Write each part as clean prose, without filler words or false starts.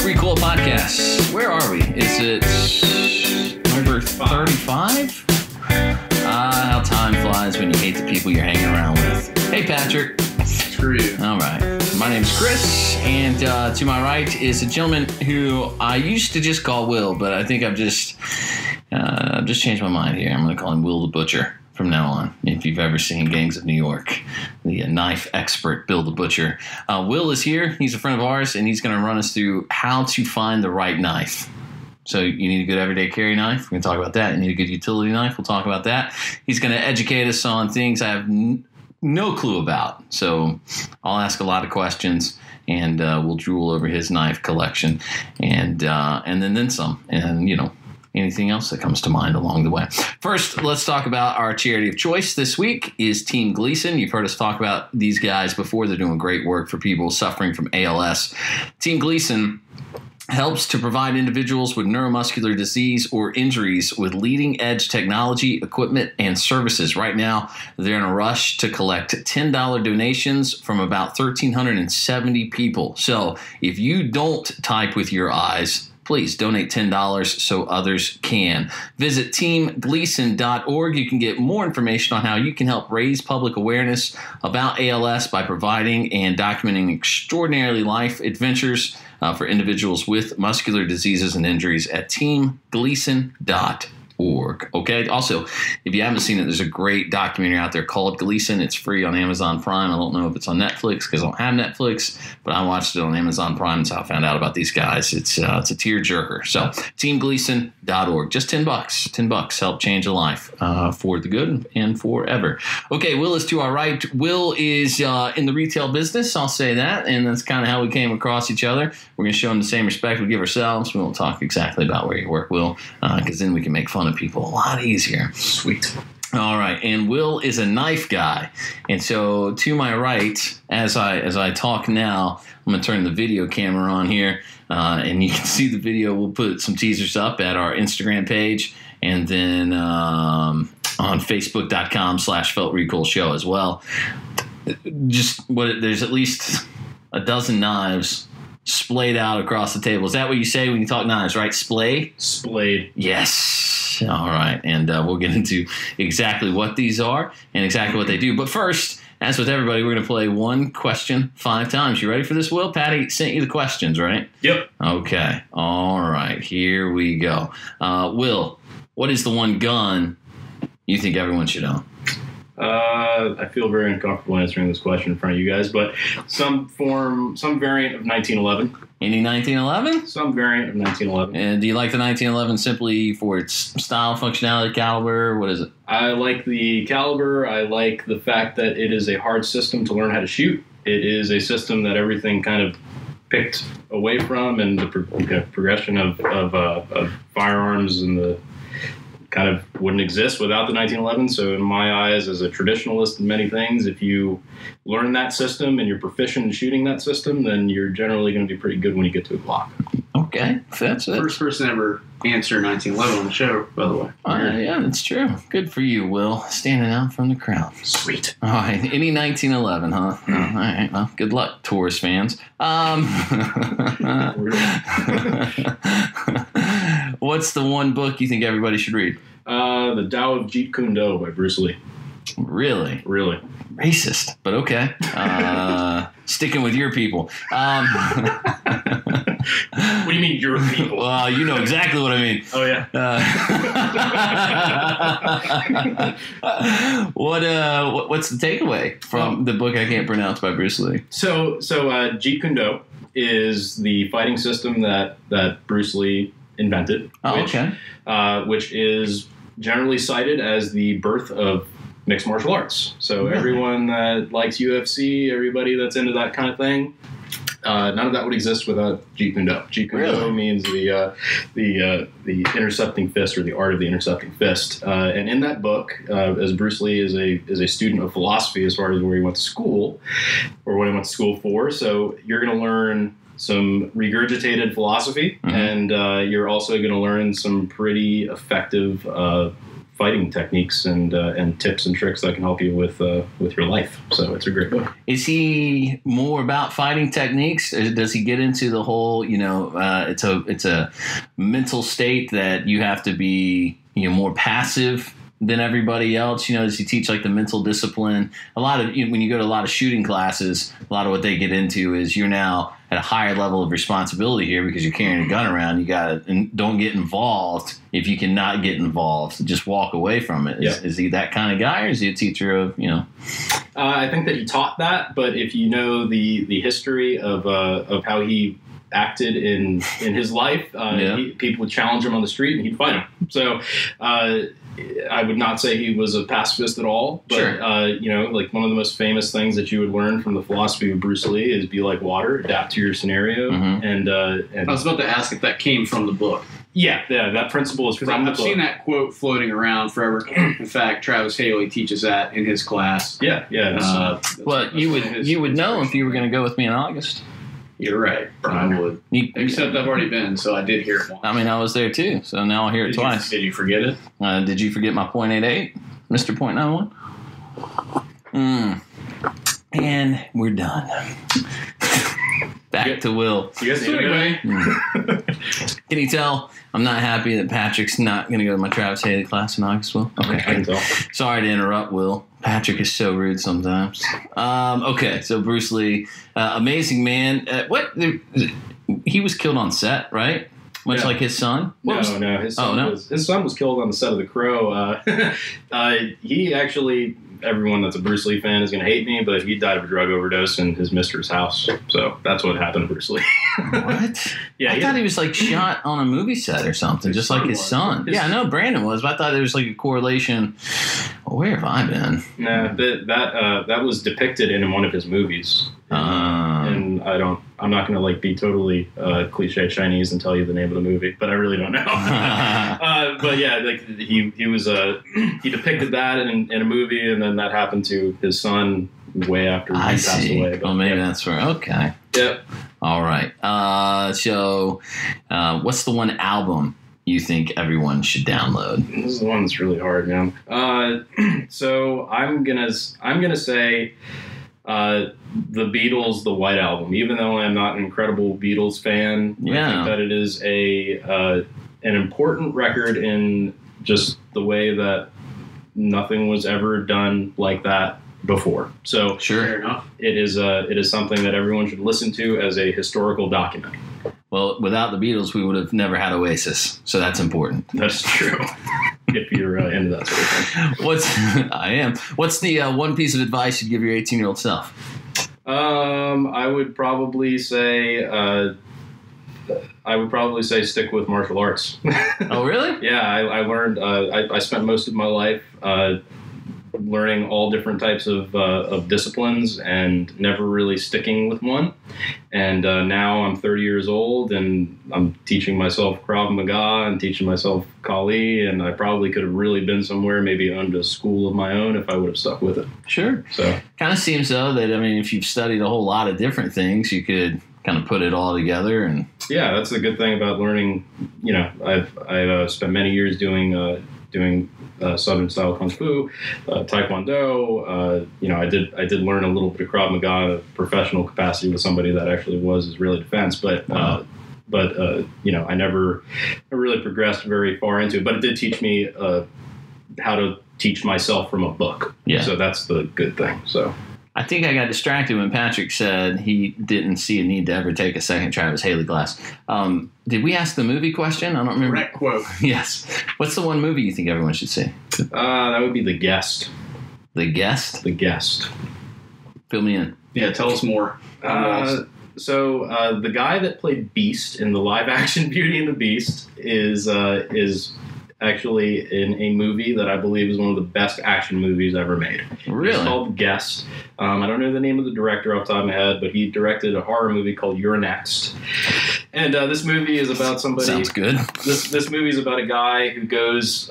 Recoil podcast. Where are we? Is it number 35? How time flies when you hate the people you're hanging around with. Hey, Patrick. Screw you. All right. My name is Chris, and to my right is a gentleman who I used to just call Will, but I think I've just changed my mind here. I'm going to call him Will the Butcher from now on. If you've ever seen Gangs of New York, the knife expert, Bill the Butcher. Will is here. He's a friend of ours, and he's going to run us through how to find the right knife. So you need a good everyday carry knife. We're going to talk about that. You need a good utility knife. We'll talk about that. He's going to educate us on things I have no clue about. So I'll ask a lot of questions, and we'll drool over his knife collection, and then some. And, you know, anything else that comes to mind along the way. First, let's talk about our charity of choice this week is Team Gleason. You've heard us talk about these guys before. They're doing great work for people suffering from ALS. Team Gleason helps to provide individuals with neuromuscular disease or injuries with leading-edge technology, equipment, and services. Right now, they're in a rush to collect $10 donations from about 1,370 people. So if you don't type with your eyes, please donate $10 so others can. Visit teamgleason.org. You can get more information on how you can help raise public awareness about ALS by providing and documenting extraordinary life adventures for individuals with muscular diseases and injuries at teamgleason.org. Okay. Also, if you haven't seen it, there's a great documentary out there called Gleason. It's free on Amazon Prime. I don't know if it's on Netflix because I don't have Netflix, but I watched it on Amazon Prime. That's how I found out about these guys. It's a tearjerker. So teamgleason.org. Just $10. $10 help change a life for the good and forever. Okay. Will is to our right. Will is in the retail business. I'll say that. And that's kind of how we came across each other. We're going to show him the same respect we give ourselves. We won't talk exactly about where you work, Will, because then we can make fun of people a lot easier. Sweet. All right. And Will is a knife guy. And so to my right, as I talk now, I'm going to turn the video camera on here, and you can see the video. We'll put some teasers up at our Instagram page and then on Facebook.com/Felt Show as well. There's at least a dozen knives splayed out across the table. Is that what you say when you talk knives, right? Splayed? Yes. All right. And we'll get into exactly what these are and exactly what they do. But first, as with everybody, we're going to play one question 5 times. You ready for this, Will? Patty sent you the questions, right? Yep. Okay. All right. Here we go. Will, what is the one gun you think everyone should own? I feel very uncomfortable answering this question in front of you guys, but some variant of 1911. Any 1911? Some variant of 1911. And do you like the 1911 simply for its style, functionality, caliber? What is it? I like the caliber. I like the fact that it is a hard system to learn how to shoot. It is a system that everything kind of picked away from, and the progression of firearms and the kind of wouldn't exist without the 1911. So in my eyes, as a traditionalist in many things, if you learn that system and you're proficient in shooting that system, then you're generally going to be pretty good when you get to a Glock. Okay, that's it. First person ever answer 1911 on the show, by the way. Yeah, that's true. Good for you, Will, standing out from the crowd. Sweet. All right, any 1911, huh? Oh, all right, well, good luck, Taurus fans. What's the one book you think everybody should read? The Tao of Jeet Kune Do by Bruce Lee. Really? Really. Racist, but okay. Sticking with your people. What do you mean, your people? Well, you know exactly what I mean. Oh, yeah. What's the takeaway from the book I can't pronounce by Bruce Lee? So Jeet Kune Do is the fighting system that Bruce Lee invented, which is generally cited as the birth of mixed martial arts. So everyone that likes UFC, everybody that's into that kind of thing, none of that would exist without Jeet Kune Do. Jeet Kune Do means the intercepting fist, or the art of the intercepting fist. And in that book, as Bruce Lee is a student of philosophy as far as where he went to school, or what he went to school for. So you're going to learn some regurgitated philosophy, and you're also going to learn some pretty effective fighting techniques and tips and tricks that can help you with your life. So it's a great book. Is he more about fighting techniques? Does he get into the whole, it's a mental state that you have to be, more passive than everybody else? Does he teach like the mental discipline? A lot of, when you go to a lot of shooting classes, a lot of what they get into is you're now at a higher level of responsibility here because you're carrying a gun around. You got to, don't get involved. If you cannot get involved, just walk away from it. Is he that kind of guy, or is he a teacher of, I think that he taught that, but if you know the history of how he acted in his life, people would challenge him on the street and he'd fight them. So I would not say he was a pacifist at all, but sure. Like one of the most famous things that you would learn from the philosophy of Bruce Lee is be like water, adapt to your scenario. Mm-hmm. And I was about to ask if that came from the book. Yeah, that principle is from the book. I've seen that quote floating around forever. In fact, Travis Haley teaches that in his class. Yeah. Well, you would know if you were going to go with me in August. You're right. I would. Except I've already been, so I did hear it once. I mean, I was there too, so now I'll hear it twice. Did you forget it? Did you forget my .88, Mr. .91? And we're done. Back to Will. You guys anyway. Can you tell I'm not happy that Patrick's not going to go to my Travis Haley class in August, Will? Okay. I can tell. Sorry to interrupt, Will. Patrick is so rude sometimes. Okay, so Bruce Lee, amazing man. He was killed on set, right? Much like his son? No. His son was killed on the set of The Crow. He actually, everyone that's a Bruce Lee fan is going to hate me, but he died of a drug overdose in his mistress' house. So that's what happened to BruceLee. What? Yeah, I thought he was like shot on a movie set or something, just like his son. Yeah, I know Brandon was, but I thought there was like a correlation. Well, where have I been? No, that was depicted in one of his movies. And I'm not going to like be totally cliche Chinese and tell you the name of the movie, but I really don't know. But yeah, like he was he depicted that in a movie, and then that happened to his son way after he passed away. But, well, maybe that's where. Okay. Yep. All right. So, what's the one album you think everyone should download? This is the one that's really hard, man. So I'm gonna say the Beatles, the White Album. Even though I'm not an incredible Beatles fan, I think that it is an important record in just the way that nothing was ever done like that before. So sure, it is something that everyone should listen to as a historical document. Well, without the Beatles, we would have never had Oasis, so that's important. That's true. If you're into that sort of thing. I am. What's the one piece of advice you'd give your 18-year-old self? I would probably say stick with martial arts. Oh, really? Yeah, I learned. I spent most of my life learning all different types of disciplines and never really sticking with one. And now I'm 30 years old and I'm teaching myself Krav Maga and teaching myself Kali, and I probably could have really been somewhere, maybe owned a school of my own if I would have stuck with it. Sure. So kind of seems though that, I mean, if you've studied a whole lot of different things, you could kind of put it all together. And yeah, that's the good thing about learning. I've spent many years doing Southern style Kung Fu, Taekwondo. I did learn a little bit of Krav Maga in a professional capacity with somebody that actually was Israeli defense, but I never really progressed very far into it. But it did teach me how to teach myself from a book. Yeah. So that's the good thing. So I think I got distracted when Patrick said he didn't see a need to ever take a second Travis Haley class. Did we ask the movie question? I don't remember. Correct quote. Yes. What's the one movie you think everyone should see? That would be The Guest. The Guest? The Guest. Fill me in. Yeah, tell us more. So the guy that played Beast in the live-action Beauty and the Beast is actually in a movie that I believe is one of the best action movies ever made. Really? It's called Guest. I don't know the name of the director off the top of my head, but he directed a horror movie called You're Next. And this movie is about somebody. Sounds good. This movie is about a guy who goes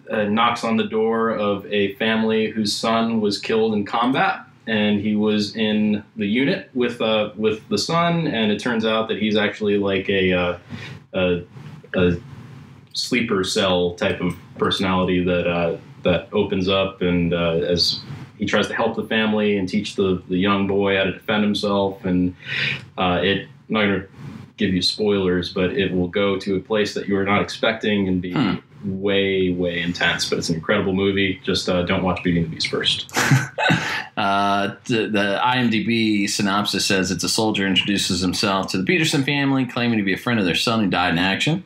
knocks on the door of a family whose son was killed in combat. And he was in the unit with the son, and it turns out that he's actually like a sleeper cell type of personality that opens up, and as he tries to help the family and teach the young boy how to defend himself. And I'm not going to give you spoilers, but it will go to a place that you are not expecting and be way, way intense. But it's an incredible movie. Just don't watch Beauty and the Beast first. The IMDb synopsis says it's a soldier introduces himself to the Peterson family, claiming to be a friend of their son who died in action.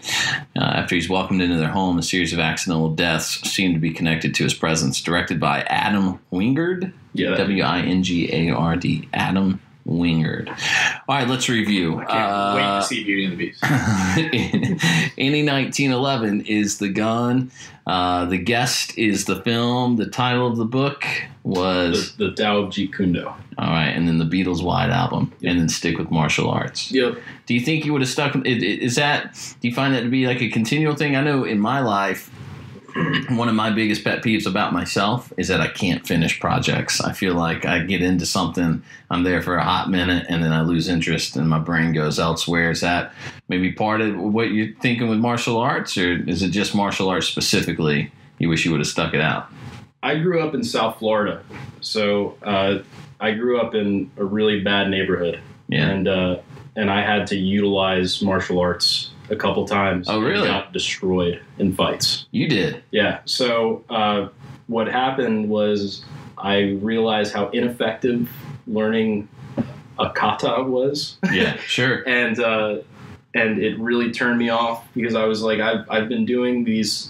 After he's welcomed into their home, a series of accidental deaths seem to be connected to his presence. Directed by Adam Wingard, Wingard. Adam Wingard. All right, let's review. I can't wait to see Beauty and the Beast. Any 1911 is the gun. The Guest is the film. The title of the book was The Tao of Jeet Kune Do. All right, and then the Beatles' White Album, and then stick with martial arts. Yep. Do you think you would have stuck? Do you find that to be like a continual thing? I know in my life, one of my biggest pet peeves about myself is that I can't finish projects. I feel like I get into something, I'm there for a hot minute, and then I lose interest and my brain goes elsewhere. Is that maybe part of what you're thinking with martial arts, or is it just martial arts specifically you wish you would have stuck it out? I grew up in South Florida, so I grew up in a really bad neighborhood. Yeah. And I had to utilize martial arts a couple times. Oh, really? And got destroyed in fights. You did? Yeah. So what happened was I realized how ineffective learning a kata was. Yeah, sure. And it really turned me off because I was like, I've been doing this,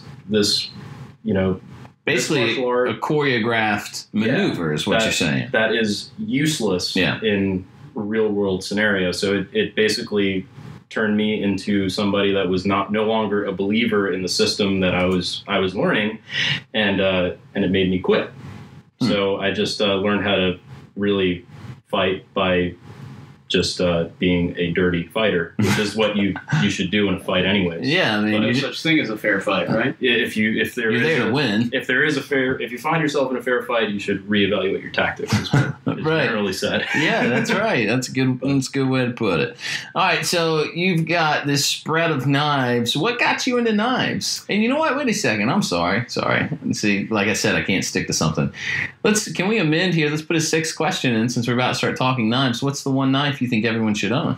basically a choreographed maneuver is what you're saying. That is useless in a real world scenario. So it basically turned me into somebody that was no longer a believer in the system that I was learning, and it made me quit. So I just learned how to really fight by just being a dirty fighter, which is what you should do in a fight anyways. Yeah, I mean, there's such thing as a fair fight, right? If you're there to win. If you find yourself in a fair fight, you should reevaluate your tactics. Is what is right. generally said. Yeah, that's right. That's a good way to put it. All right, so you've got this spread of knives. What got you into knives? And you know what? Wait a second. I'm sorry. Let's see, like I said, I can't stick to something. Can we amend here? Let's put a sixth question in since we're about to start talking knives. What's the one knife you think everyone should own?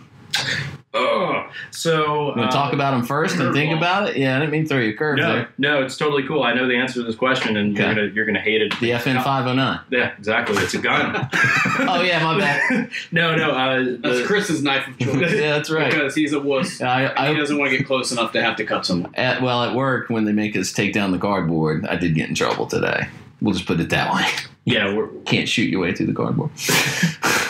So you want to talk about them first and think about it? Yeah, I didn't mean to throw you a curve there. No, it's totally cool. I know the answer to this question, and you're gonna hate it. The FN 509. Yeah, exactly. It's a gun. Oh yeah, my bad. No. That's Chris's knife of choice. Yeah, that's right. Because he's a wuss. He doesn't want to get close enough to have to cut someone. At work, when they make us take down the cardboard, I did get in trouble today. We'll just put it that way. Yeah, can't shoot your way through the cardboard.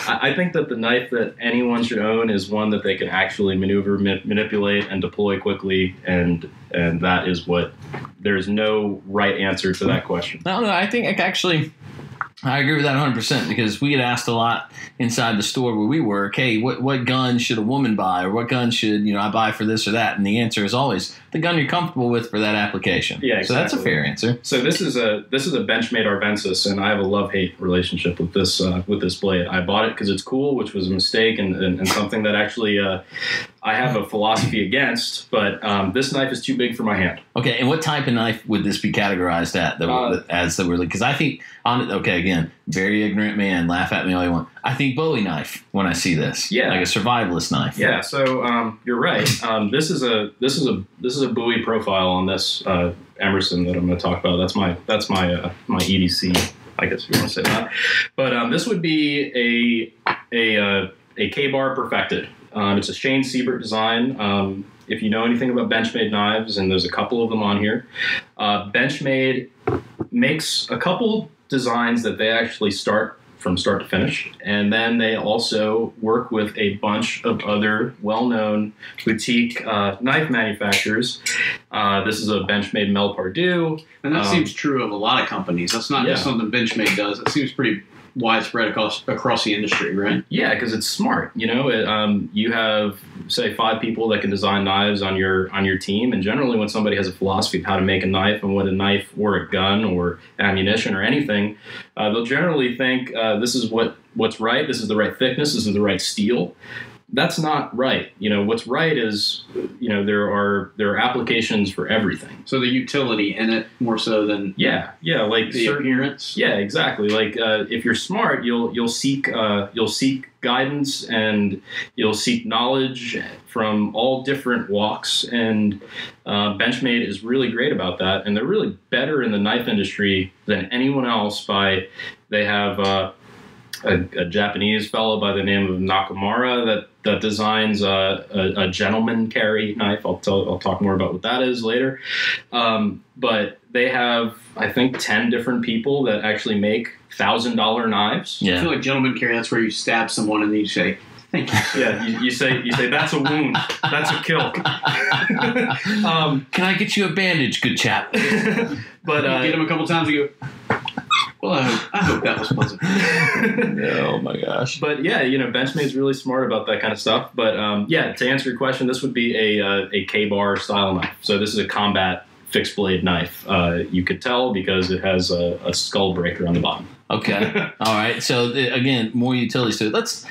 I think that the knife that anyone should own is one that they can actually maneuver, manipulate, and deploy quickly, and that is what. There's no right answer to that question. No, I think I agree with that 100% because we get asked a lot inside the store where we work, hey, what gun should a woman buy, or what gun should I buy for this or that? And the answer is always the gun you're comfortable with for that application. Yeah, exactly. So that's a fair answer. So this is a Benchmade Arvensis, and I have a love-hate relationship with this blade. I bought it because it's cool, which was a mistake, and something that actually I have a philosophy against. But this knife is too big for my hand. Okay, and what type of knife would this be categorized as? Because I think again, very ignorant man, laugh at me all you want. I think Bowie knife when I see this. Yeah, like a survivalist knife. Yeah, so you're right. This is a Bowie profile on this Emerson that I'm going to talk about. That's my EDC, I guess you want to say that. But this would be a Kbar perfected. It's a Shane Siebert design. If you know anything about Benchmade knives, and there's a couple of them on here, Benchmade makes a couple designs that they actually start from start to finish, and then they also work with a bunch of other well-known boutique knife manufacturers. This is a Benchmade Mel Pardue. And that seems true of a lot of companies. That's not just something Benchmade does. It seems pretty widespread across the industry, right? Yeah, because it's smart. You have, say, 5 people that can design knives on your team, and generally when somebody has a philosophy of how to make a knife and what a knife or a gun or ammunition or anything, they'll generally think this is what's right, this is the right thickness, this is the right steel. that's not right. What's right is, there are applications for everything. So the utility in it more so than like the appearance. Yeah, exactly. Like if you're smart, you'll seek guidance, and you'll seek knowledge from all different walks. And Benchmade is really great about that, and they're really better in the knife industry than anyone else. They have a Japanese fellow by the name of Nakamura that designs a gentleman carry knife. I'll talk more about what that is later. But they have, I think, 10 different people that actually make $1,000 knives. Yeah. I feel like gentleman carry, that's where you stab someone and then you say, thank you. Yeah, you say that's a wound. That's a kill. Can I get you a bandage, good chap? But you get him a couple times and you go, well, I hope that was pleasant. Oh my gosh. But yeah, Benchmade's really smart about that kind of stuff. But to answer your question, this would be a Kbar style knife. So this is a combat fixed blade knife. You could tell because it has a skull breaker on the bottom. Okay. All right. So again, more utility. So let's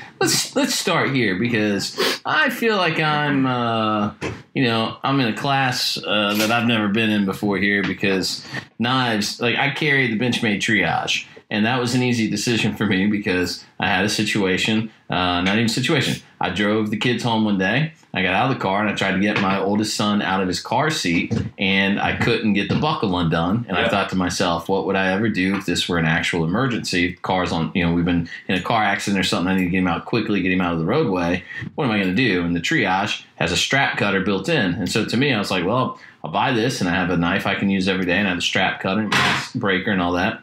start here, because I feel like I'm I'm in a class that I've never been in before here, because knives, like I carry the Benchmade Triage, and that was an easy decision for me because I had a situation, not even situation. I drove the kids home one day. I got out of the car and I tried to get my oldest son out of his car seat, and I couldn't get the buckle undone. And I thought to myself, what would I ever do if this were an actual emergency? Car's on, we've been in a car accident or something. I need to get him out quickly, get him out of the roadway. What am I going to do? And the Triage has a strap cutter built in. And so to me, I was like, well, I'll buy this, and I have a knife I can use every day, and I have a strap cutter and gas breaker and all that.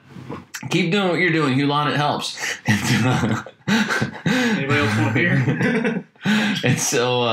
Keep doing what you're doing, Hulan. It helps. Anybody else want beer? And so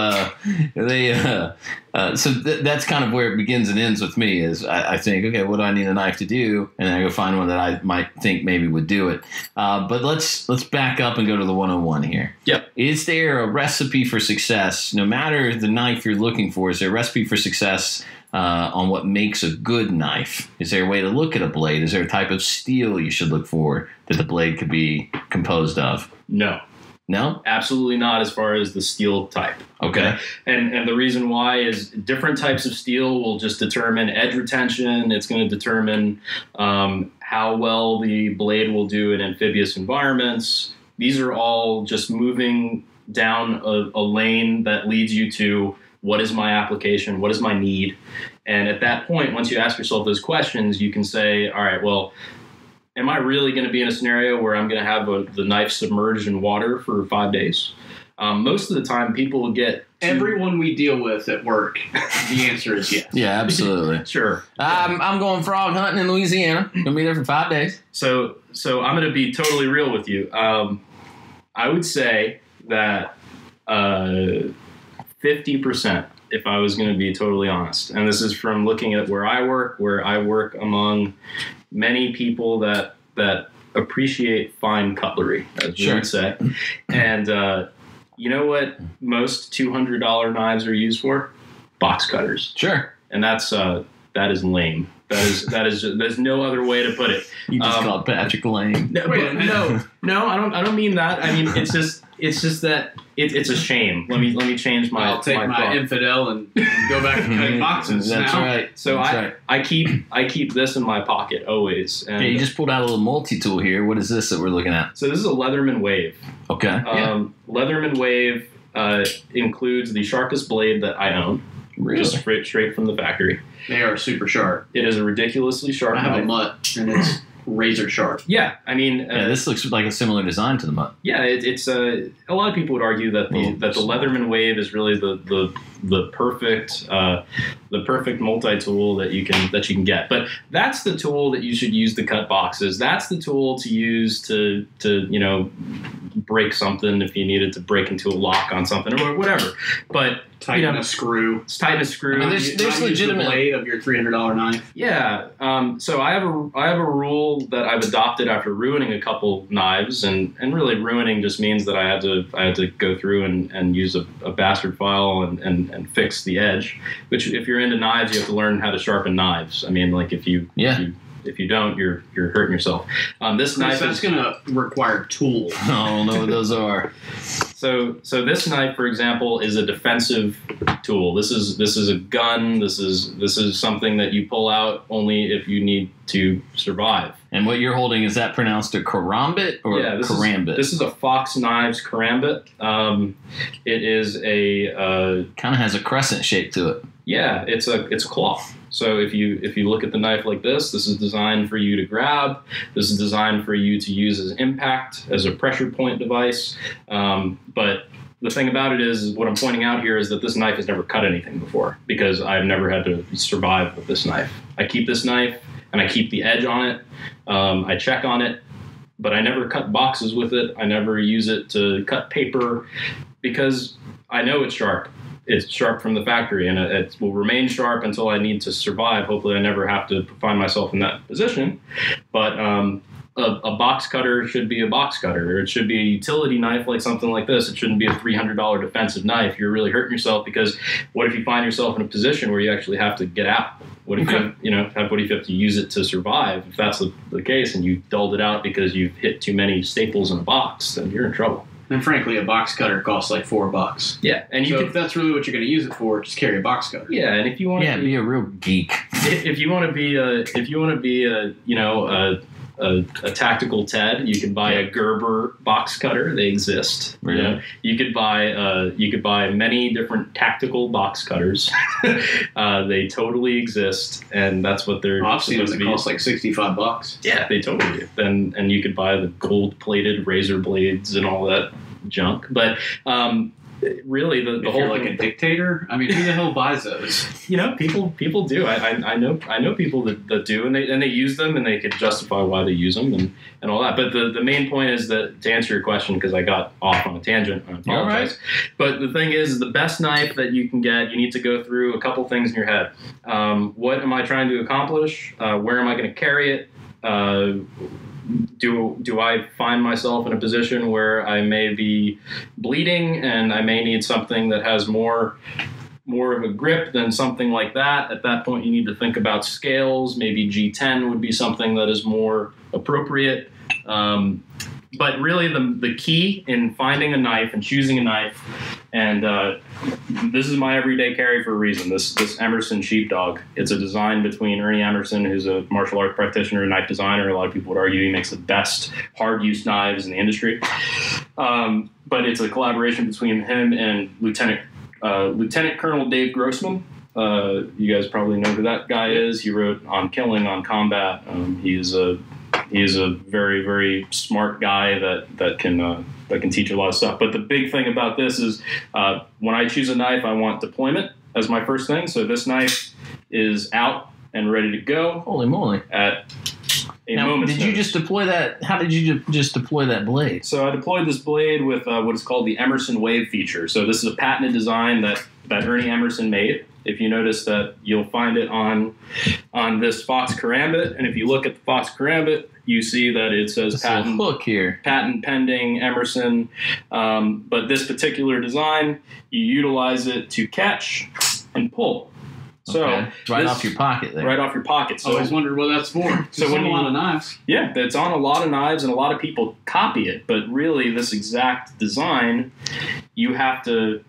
that's kind of where it begins and ends with me. Is I think, okay, what do I need a knife to do? And then I go find one that I might think maybe would do it. But let's back up and go to the 101 here. Yep. Is there a recipe for success? No matter the knife you're looking for, is there a recipe for success on what makes a good knife? Is there a way to look at a blade? Is there a type of steel you should look for that the blade could be composed of? No. No? Absolutely not, as far as the steel type. Okay. And the reason why is different types of steel will just determine edge retention. It's going to determine how well the blade will do in amphibious environments. These are all just moving down a lane that leads you to, what is my application? What is my need? And at that point, once you ask yourself those questions, you can say, all right, well, am I really going to be in a scenario where I'm going to have the knife submerged in water for 5 days? Most of the time, people will get... Everyone we deal with at work, the answer is yes. Yeah, absolutely. Sure. I'm going frog hunting in Louisiana. Going to be there for 5 days. So I'm going to be totally real with you. I would say that 50%, if I was going to be totally honest, and this is from looking at where I work among many people that appreciate fine cutlery, as we would say. And you know what most $200 knives are used for? Box cutters. Sure. And that is lame. There's no other way to put it. You just called Patrick lame. No, I don't mean that. I mean, it's just that it's a shame. Let me change my. I'll take my infidel and go back to cutting boxes. That's now. Right. So I keep this in my pocket always. And you just pulled out a little multi-tool here. What is this that we're looking at? So this is a Leatherman Wave. Okay. Leatherman Wave includes the sharpest blade that I own. Really? Just straight from the factory. They are super sharp. It is a ridiculously sharp knife. I have a mutt, and it's razor sharp. Yeah, I mean... this looks like a similar design to the mutt. Yeah, it's a lot of people would argue that the Leatherman Wave is really the perfect multi-tool that you can get. But that's the tool that you should use to cut boxes. That's the tool to use to break something if you needed to break into a lock on something or whatever. But tighten a screw. Tighten a screw. I mean, there's legitimate the blade of your $300 knife. Yeah. So I have a rule that I've adopted after ruining a couple knives, and really ruining just means that I had to go through and use a bastard file and fix the edge. Which, if you're into knives, you have to learn how to sharpen knives. I mean, like if you If you don't, you're hurting yourself. This knife that's going to require tools. I don't know what those are. So this knife, for example, is a defensive tool. This is a gun. This is something that you pull out only if you need to survive. And what you're holding, is that pronounced a Karambit or Karambit? This is a Fox Knives Karambit. It is a kind of has a crescent shape to it. Yeah, it's a claw. So if you look at the knife like this is designed for you to grab. This is designed for you to use as impact, as a pressure point device. But the thing about it is, what I'm pointing out here is that this knife has never cut anything before, because I've never had to survive with this knife. I keep this knife and I keep the edge on it. I check on it, but I never cut boxes with it. I never use it to cut paper, because I know it's sharp. It's sharp from the factory, and it will remain sharp until I need to survive. Hopefully I never have to find myself in that position. But a box cutter should be a box cutter, or it should be a utility knife like something like this. It shouldn't be a $300 defensive knife. You're really hurting yourself, because what if you find yourself in a position where you actually have to get out? What if you have to use it to survive? If that's the case, and you dulled it out because you've hit too many staples in a box, then you're in trouble. And frankly, a box cutter costs like $4. Yeah, and if that's really what you're going to use it for, just carry a box cutter. Yeah, and if you want to be a real geek, if you want to be a tactical Ted, you can buy a Gerber box cutter. They exist. Really? You could buy many different tactical box cutters. They totally exist, and that's what they're. I've seen them. They cost like $65. Yeah, they totally do. And you could buy the gold-plated razor blades and all that junk, but. Really, the whole, like a dictator. I mean, who the hell buys those? People do. I know people that do, and they use them, and they could justify why they use them and all that. But the main point is that, to answer your question, because I got off on a tangent, I apologize. All right. But the thing is, the best knife that you can get, you need to go through a couple things in your head. What am I trying to accomplish? Where am I going to carry it? Do I find myself in a position where I may be bleeding and I may need something that has more of a grip than something like that? At that point, you need to think about scales. Maybe G10 would be something that is more appropriate. But really, the key in finding a knife and choosing a knife, and this is my everyday carry for a reason, this Emerson Sheepdog. It's a design between Ernie Emerson, who's a martial arts practitioner and knife designer. A lot of people would argue he makes the best hard-use knives in the industry. But it's a collaboration between him and Lieutenant Colonel Dave Grossman. You guys probably know who that guy is. He wrote On Killing, On Combat. He's a very, very smart guy that can teach a lot of stuff. But the big thing about this is when I choose a knife, I want deployment as my first thing. So this knife is out and ready to go. Holy moly! At a moment's did you notice. just deploy that? How did you just deploy that blade? So I deployed this blade with what is called the Emerson Wave feature. So this is a patented design that Ernie Emerson made. If you notice that, you'll find it on this Fox Karambit, and if you look at the Fox Karambit, you see that it says patent hook here, patent pending Emerson. But this particular design, you utilize it to catch and pull. So off your pocket there. Right off your pocket. So I always wondered what that's for. So when a lot of knives. Yeah, it's on a lot of knives, and a lot of people copy it. But really, this exact design, you have to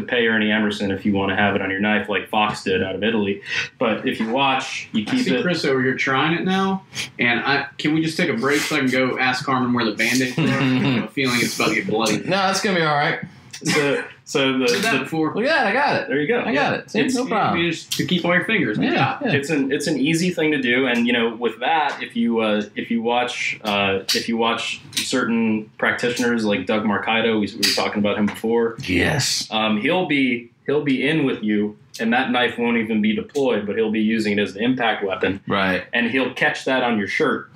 pay Ernie Emerson if you want to have it on your knife, like Fox did out of Italy. But if you watch, you keep it. I see Chris over here trying it now, and can we just take a break so I can go ask Carmen where the Band-Aids are? I have a feeling it's about to get bloody. No, that's gonna be all right. So before. Well, yeah, I got it. There you go. I got it. It's no problem. Just to keep all your fingers. Yeah. It's an easy thing to do, and with that, if you watch certain practitioners like Doug Marcaida, we were talking about him before. Yes. He'll be in with you, and that knife won't even be deployed, but he'll be using it as the impact weapon. Right. And he'll catch that on your shirt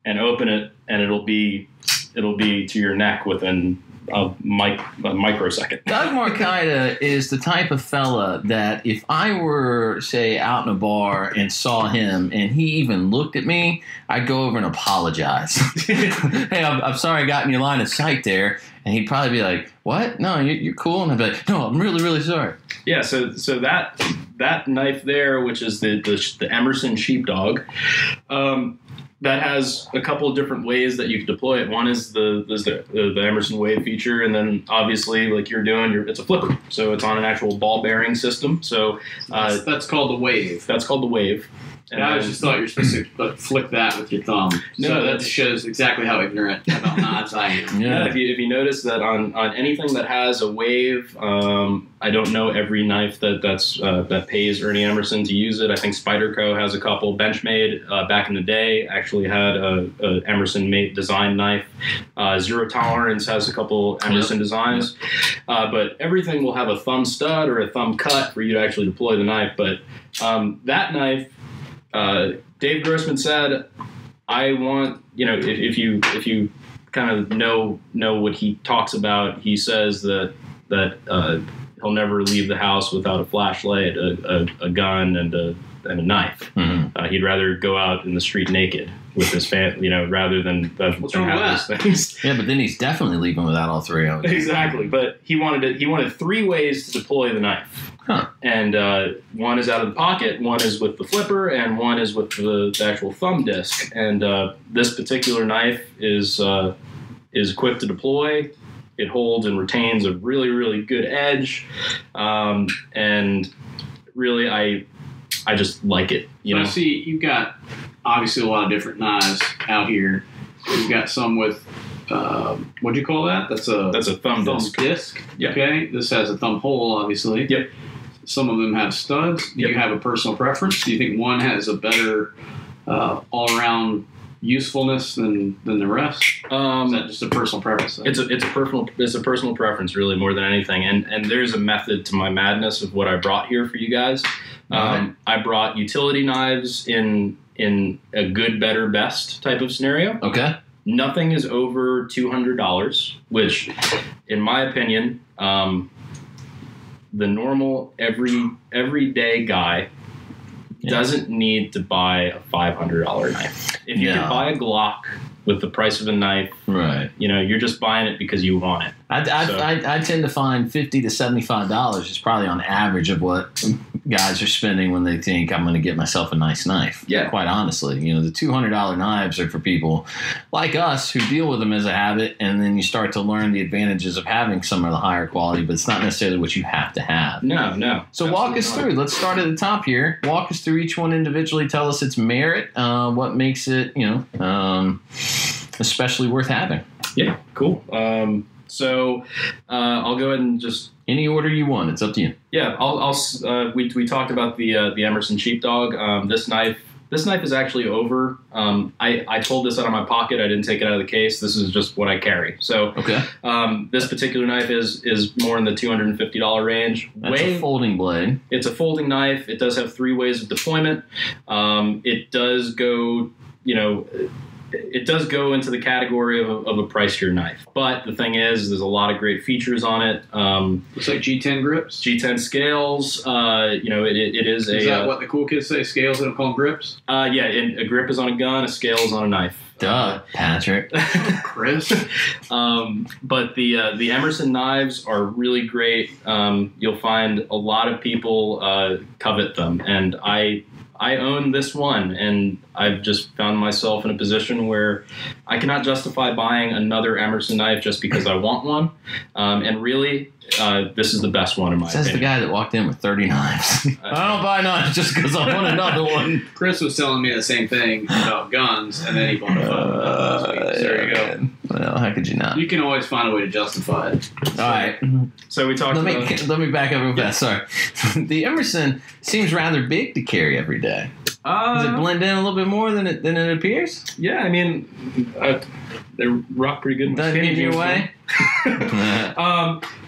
and open it, and it'll be to your neck within a microsecond. Doug Marcaida is the type of fella that if I were, say, out in a bar and saw him and he even looked at me, I'd go over and apologize. Hey, I'm sorry I got in your line of sight there. And he'd probably be like, what? No, you're cool. And I'd be like, no, I'm really, really sorry. Yeah, so that knife there, which is the Emerson Sheepdog, that has a couple of different ways that you can deploy it. One is the Emerson Wave feature, and then obviously, like you're doing, it's a flipper, so it's on an actual ball bearing system. So that's called the Wave. That's called the Wave. And I just thought you're supposed to flick that with your thumb. No, so that just shows exactly how ignorant about knives I am. Yeah. If you notice that on anything that has a wave, I don't know every knife that pays Ernie Emerson to use it. I think Spyderco has a couple. Benchmade back in the day actually had a Emerson made design knife. Zero Tolerance has a couple Emerson designs. But everything will have a thumb stud or a thumb cut for you to actually deploy the knife. But that knife. Dave Grossman said, "I want if you kind of know what he talks about. He says that he'll never leave the house without a flashlight, a gun, and a knife. Mm-hmm. He'd rather go out in the street naked with his family, rather than have those things. Yeah, but then he's definitely leaving without all three. Exactly, but he wanted 3 ways to deploy the knife. Huh. And one is out of the pocket, one is with the flipper, and one is with the actual thumb disc. And this particular knife is quick to deploy. It holds and retains a really, really good edge. And really, I just like it. I see you've got obviously a lot of different knives out here. You've got some with what'd you call that? That's a thumb disc. Yep. Okay. This has a thumb hole, obviously. Yep. Some of them have studs. Do you have a personal preference? Do you think one has a better all-around usefulness than the rest? Is that just a personal preference? It's a personal preference, really, more than anything. And there's a method to my madness of what I brought here for you guys. I brought utility knives in a good, better, best type of scenario. Okay. Nothing is over $200, which, in my opinion, the normal everyday guy doesn't need to buy a $500 knife. If you can buy a Glock with the price of a knife, right? You're just buying it because you want it. I tend to find $50 to $75 is probably on average of what guys are spending when they think I'm going to get myself a nice knife. Yeah, quite honestly, the $200 knives are for people like us who deal with them as a habit, and then you start to learn the advantages of having some of the higher quality, but it's not necessarily what you have to have. No. So walk us through. Let's start at the top here. Walk us through each one individually. Tell us its merit, what makes it, especially worth having. Yeah, cool. So I'll go ahead and just any order you want. It's up to you. Yeah, we talked about the Emerson Sheepdog. This knife is actually over. I pulled this out of my pocket. I didn't take it out of the case. This is just what I carry. So okay. This particular knife is more in the $250 range. That's a folding blade. It's a folding knife. It does have 3 ways of deployment. It does go, it does go into the category of a pricier knife. But the thing is, there's a lot of great features on it. Looks like G10 grips. G10 scales. It is a... Is that what the cool kids say? Scales, they don't call them grips? Yeah, a grip is on a gun, a scale is on a knife. Duh, Patrick. Chris. But the Emerson knives are really great. You'll find a lot of people covet them. And I own this one, and I've just found myself in a position where I cannot justify buying another Emerson knife just because I want one. And really, this is the best one in my opinion. Says the guy that walked in with 30 knives. I don't buy knives just because I want another one. Chris was telling me the same thing about guns, and then he bought a phone last week. So there you go. Well, how could you not? You can always find a way to justify it. All right. So we talked about... Let me back up real fast. Sorry. The Emerson seems rather big to carry every day. Does it blend in a little bit more than it appears? Yeah, I mean, they rock pretty good. Doesn't get in your way?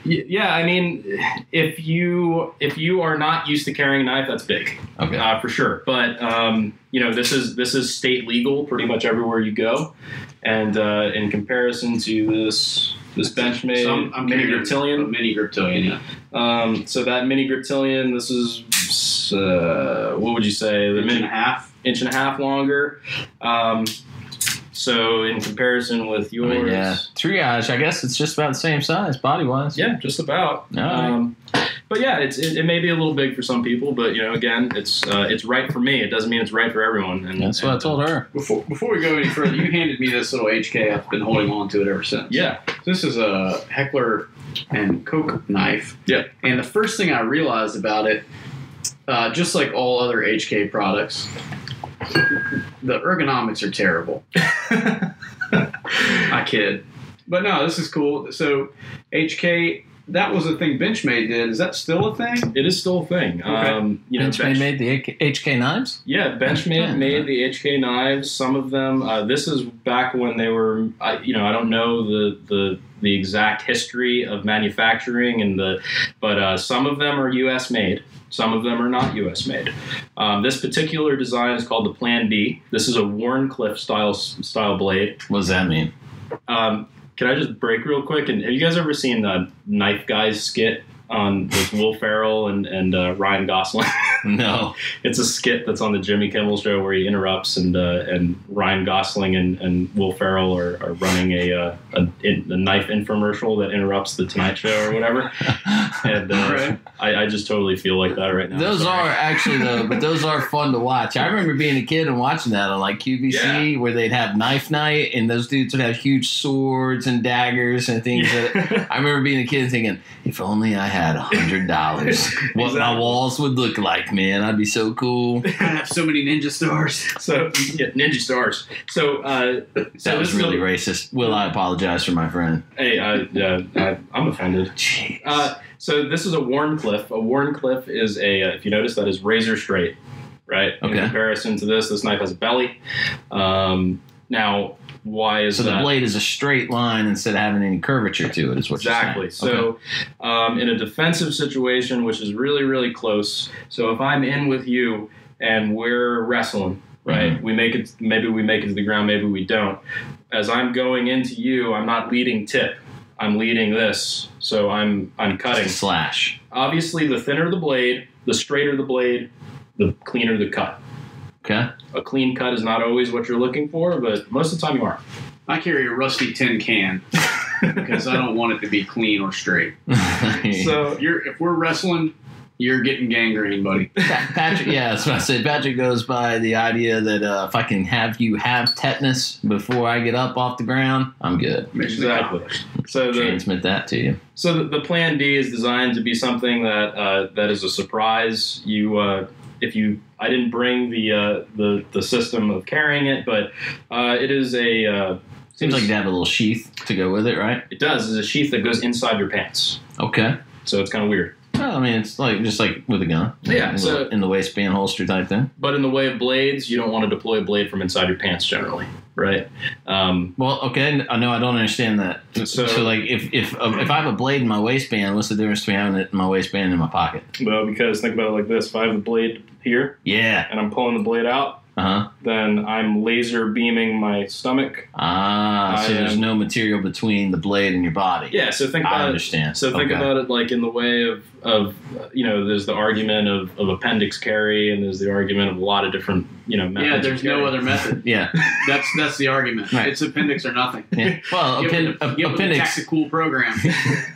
Yeah, I mean, if you are not used to carrying a knife, that's big, okay, for sure. But this is state legal pretty much everywhere you go, and in comparison to this Benchmade mini Griptilian, yeah. So that mini Griptilian, this is what would you say? Inch and a half longer. So in comparison with yours, Triage, I guess it's just about the same size, body wise. Yeah, just about. But yeah, it may be a little big for some people, but again, it's right for me. It doesn't mean it's right for everyone. And that's what I told her. Before we go any further, you handed me this little HK. I've been holding on to it ever since. Yeah. This is a Heckler and Koch knife. Yeah. And the first thing I realized about it, just like all other HK products, the ergonomics are terrible. I kid. But no, this is cool. So HK, that was a thing Benchmade did. Is that still a thing? It is stitle a thing. Okay. Benchmade made the HK knives? Yeah, Benchmade made the HK knives. Some of them, this is back when they were, I don't know the exact history of manufacturing, but some of them are U.S. made. Some of them are not U.S. made. This particular design is called the Plan B. This is a Wharncliffe style blade. What does that mean? Can I just break real quick? And have you guys ever seen the Knife Guys skit on with Will Ferrell and Ryan Gosling? No. It's a skit that's on the Jimmy Kimmel show where he interrupts and Ryan Gosling and Will Ferrell are running a knife infomercial that interrupts the Tonight Show or whatever. And I just totally feel like that right now. Those are actually but those are fun to watch. I remember being a kid and watching that on like QVC where they'd have knife night and those dudes would have huge swords and daggers and things. I remember being a kid and thinking, if only I had $100, what my walls would look like, man. I'd be so cool. I'd have so many ninja stars. So ninja stars. So that was really racist. Will, I apologize for my friend. Hey, I'm offended. Jeez. So this is a Wharncliffe. A Wharncliffe is if you notice, that is razor straight, right? Okay. In comparison to this knife has a belly. Now, why is that? So the blade is a straight line instead of having any curvature to it, is what exactly. you're saying. So in a defensive situation, which is really, really close, so if I'm in with you and we're wrestling, right? Mm-hmm. Maybe we make it to the ground, maybe we don't. As I'm going into you, I'm not leading tip. I'm leading this, so I'm cutting. Slash. Obviously, the thinner the blade, the straighter the blade, the cleaner the cut. Okay. A clean cut is not always what you're looking for, but most of the time you are. I carry a rusty tin can because I don't want it to be clean or straight. So if we're wrestling, you're getting gangrene, buddy. Patrick, that's what I said. Patrick goes by the idea that if I can have you have tetanus before I get up off the ground, I'm good. Exactly. So transmit that to you. So the Plan D is designed to be something that is a surprise. I didn't bring the system of carrying it, but it is a. Seems like you have a little sheath to go with it, right? It does. It's a sheath that goes inside your pants. Okay. So it's kind of weird. Well, I mean, it's just like with a gun. Yeah. So in the waistband holster type thing. But in the way of blades, you don't want to deploy a blade from inside your pants generally, right? Well, okay. I know I don't understand that. So like, if I have a blade in my waistband, what's the difference between having it in my waistband and in my pocket? Well, because think about it like this: if I have the blade here, and I'm pulling the blade out, then I'm laser beaming my stomach. So there's no material between the blade and your body. Yeah, so think about I understand. So think about it like in the way of there's the argument of appendix carry, and there's the argument of a lot of different methods. Yeah, there's no other method. Yeah, that's the argument. Right. It's appendix or nothing. Yeah. Well, appendix. Tactical program.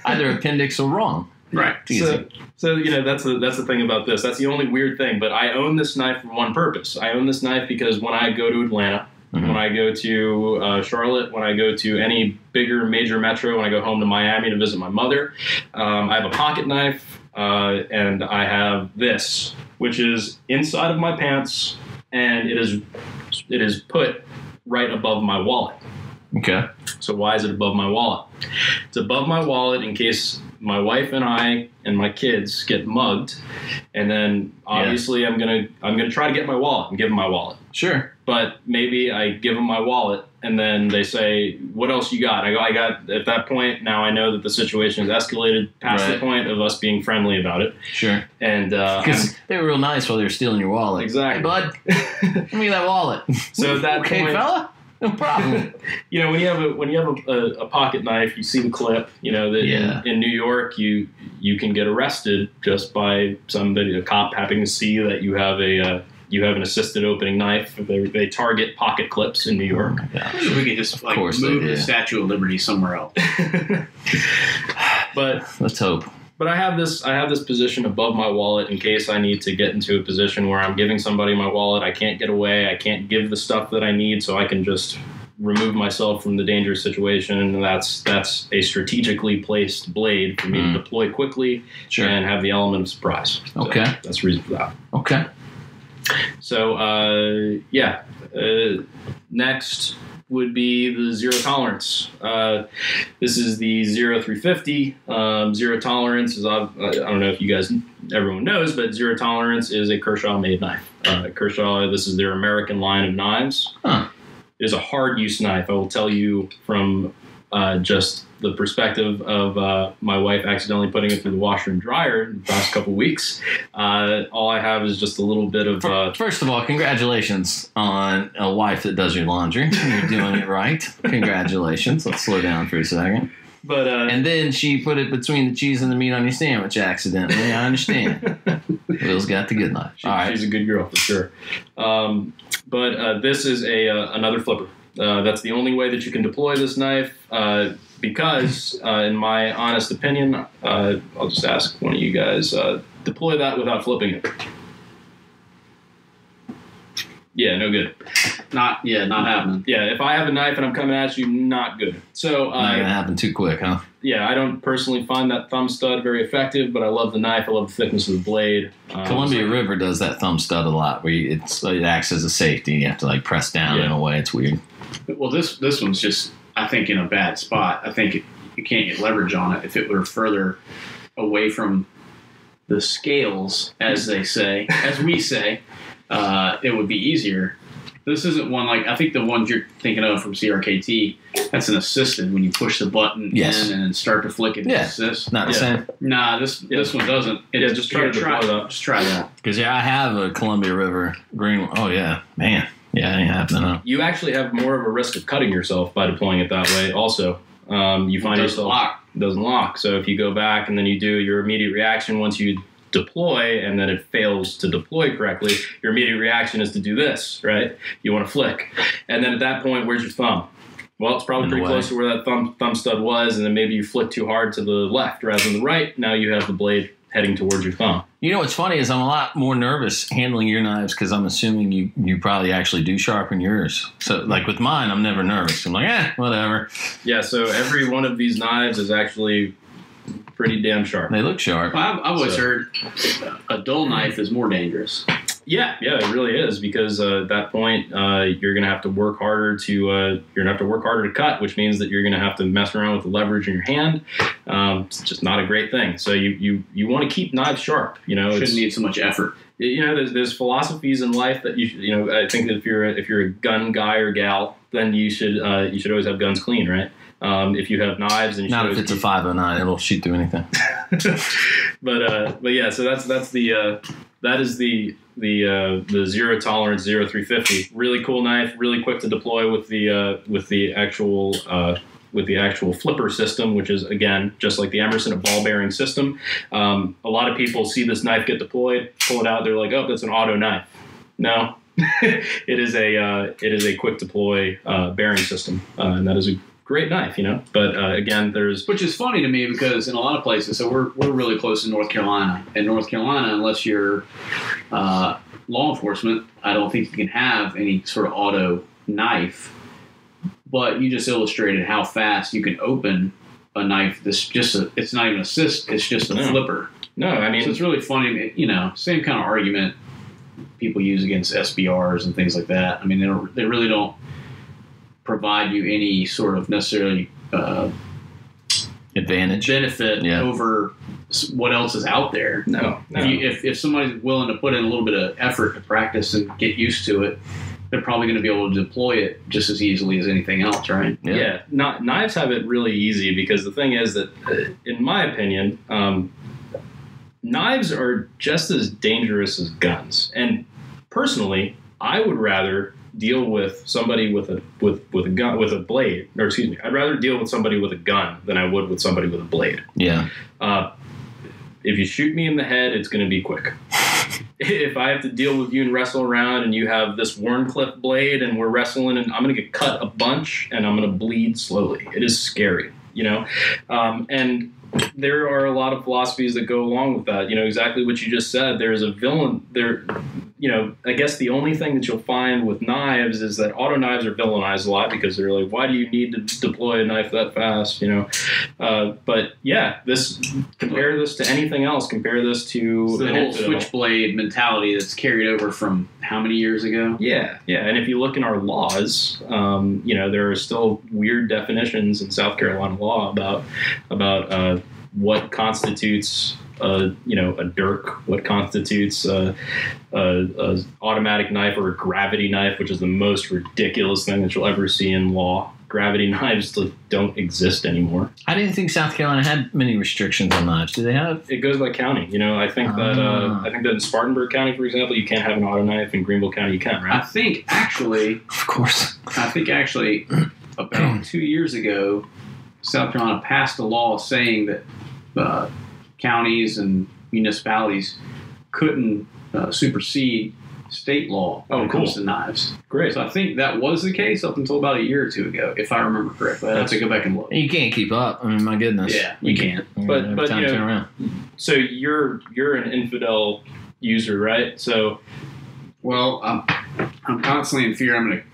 Either appendix or wrong. Right. So that's the thing about this. That's the only weird thing. But I own this knife for one purpose. I own this knife because when I go to Atlanta, when I go to Charlotte, when I go to any bigger major metro, when I go home to Miami to visit my mother, I have a pocket knife and I have this, which is inside of my pants, and it is put right above my wallet. Okay. So why is it above my wallet? It's above my wallet in case my wife and I and my kids get mugged, and then obviously I'm gonna try to get my wallet and give them my wallet. Sure. But maybe I give them my wallet, and then they say, "What else you got?" I got. At that point, now I know that the situation has escalated past the point of us being friendly about it. Sure. And because they were real nice while they were stealing your wallet. Exactly. Hey, bud, give me that wallet. So at that point, fella. No problem. When you have a pocket knife, you see the clip. That in New York, you can get arrested just by a cop happening to see that you have an assisted opening knife. They target pocket clips in New York. Oh, we could just move the Statue of Liberty somewhere else. But let's hope. But I have this position above my wallet in case I need to get into a position where I'm giving somebody my wallet. I can't get away. I can't give the stuff that I need, so I can just remove myself from the dangerous situation. And that's a strategically placed blade for me to deploy quickly and have the element of surprise. Okay. So that's the reason for that. Okay. So, next would be the zero tolerance. This is the 0350. Zero tolerance is, I don't know if you guys, everyone knows, but zero tolerance is a Kershaw-made knife. Kershaw, this is their American line of knives. Huh. It is a hard-use knife. I will tell you from just the perspective of my wife accidentally putting it through the washer and dryer in the past couple weeks. All I have is just a little bit of... First of all, congratulations on a wife that does your laundry. You're doing it right. Congratulations. Let's slow down for a second. But and then she put it between the cheese and the meat on your sandwich accidentally. I understand. Will's got the good knife. She's a good girl for sure. But this is another flipper. That's the only way that you can deploy this knife because, in my honest opinion, I'll just ask one of you guys, deploy that without flipping it. Yeah, no good. Not happening. Yeah, if I have a knife and I'm coming at you, not good. So not gonna happen too quick, huh? Yeah, I don't personally find that thumb stud very effective, but I love the knife. I love the thickness of the blade. Columbia River does that thumb stud a lot, where it acts as a safety. You have to like press down in a way. It's weird. Well, this one's just, I think, in a bad spot. I think you can't get leverage on it. If it were further away from the scales, as they say, as we say, it would be easier. This isn't one like, I think the ones you're thinking of from CRKT, that's an assisted when you push the button in and then start to flick it. Assist. Not the same. Nah, this one doesn't. Just try that. Just try that. Because I have a Columbia River green one. Oh yeah, man. Yeah, it ain't happening. Huh? You actually have more of a risk of cutting yourself by deploying it that way. Also, you find yourself it doesn't lock. So if you go back and then you do your immediate reaction once you deploy and then it fails to deploy correctly, your immediate reaction is to do this, right? You want to flick. And then at that point, where's your thumb? Well, it's probably pretty close to where that thumb stud was, and then maybe you flick too hard to the left rather than the right. Now you have the blade heading towards your thumb. You know what's funny is I'm a lot more nervous handling your knives because I'm assuming you probably actually do sharpen yours. So like with mine, I'm never nervous. I'm like, whatever. Yeah, so every one of these knives is actually pretty damn sharp. They look sharp. Well, I've always heard a dull knife is more dangerous. Yeah, it really is, because at that point you're going to have to work harder to cut, which means that you're going to have to mess around with the leverage in your hand. It's just not a great thing. So you want to keep knives sharp. Shouldn't need so much effort. There's philosophies in life that I think that if you're a gun guy or gal, then you should always have guns clean, right? If you have knives, and not if it's a 509, it'll shoot through anything. but yeah, so that is the zero tolerance 0350. Really cool knife, really quick to deploy with the actual flipper system, which is again just like the Emerson, a ball bearing system. A lot of people see this knife get deployed, pull it out, they're like, oh, that's an auto knife. No, it is a quick deploy bearing system, and that is a great knife, But again, which is funny to me because in a lot of places, so we're really close to North Carolina. In North Carolina, unless you're law enforcement, I don't think you can have any sort of auto knife. But you just illustrated how fast you can open a knife. It's not even a assist. It's just a flipper. No, I mean, so it's really funny. Same kind of argument people use against SBRs and things like that. I mean, they really don't provide you any sort of necessarily benefit over what else is out there. No. If somebody's willing to put in a little bit of effort to practice and get used to it, they're probably going to be able to deploy it just as easily as anything else, right? Yeah. Knives have it really easy because the thing is that, in my opinion, knives are just as dangerous as guns. And personally, I would rather deal with somebody with a gun, with a blade, or excuse me, I'd rather deal with somebody with a gun than I would with somebody with a blade. Yeah. If you shoot me in the head, it's going to be quick. If I have to deal with you and wrestle around and you have this Warncliffe blade and we're wrestling and I'm going to get cut a bunch and I'm going to bleed slowly. It is scary, And there are a lot of philosophies that go along with that. You know, exactly what you just said. There's a villain there. You know, I guess the only thing that you'll find with knives is that auto knives are villainized a lot because they're like, why do you need to deploy a knife that fast? You know, but yeah, compare this to anything else. Compare this to the whole switchblade mentality that's carried over from how many years ago? Yeah. And if you look in our laws, you know, there are still weird definitions in South Carolina law about what constitutes a dirk, what constitutes a automatic knife or a gravity knife, which is the most ridiculous thing that you'll ever see in law. Gravity knives don't exist anymore. I didn't think South Carolina had many restrictions on knives. Do they have? It goes by county. You know, I think that in Spartanburg County, for example, you can't have an auto knife. In Greenville County, you can, right? I think actually, of course. About 2 years ago, South Carolina passed a law saying that counties and municipalities couldn't supersede state law when it comes to knives. Great. So I think that was the case up until about a year or two ago, if I remember correctly. I have to go back and look. You can't keep up. I mean, my goodness. Yeah, you can't. But you know, so you're an infidel user, right? So, well, I'm constantly in fear I'm going to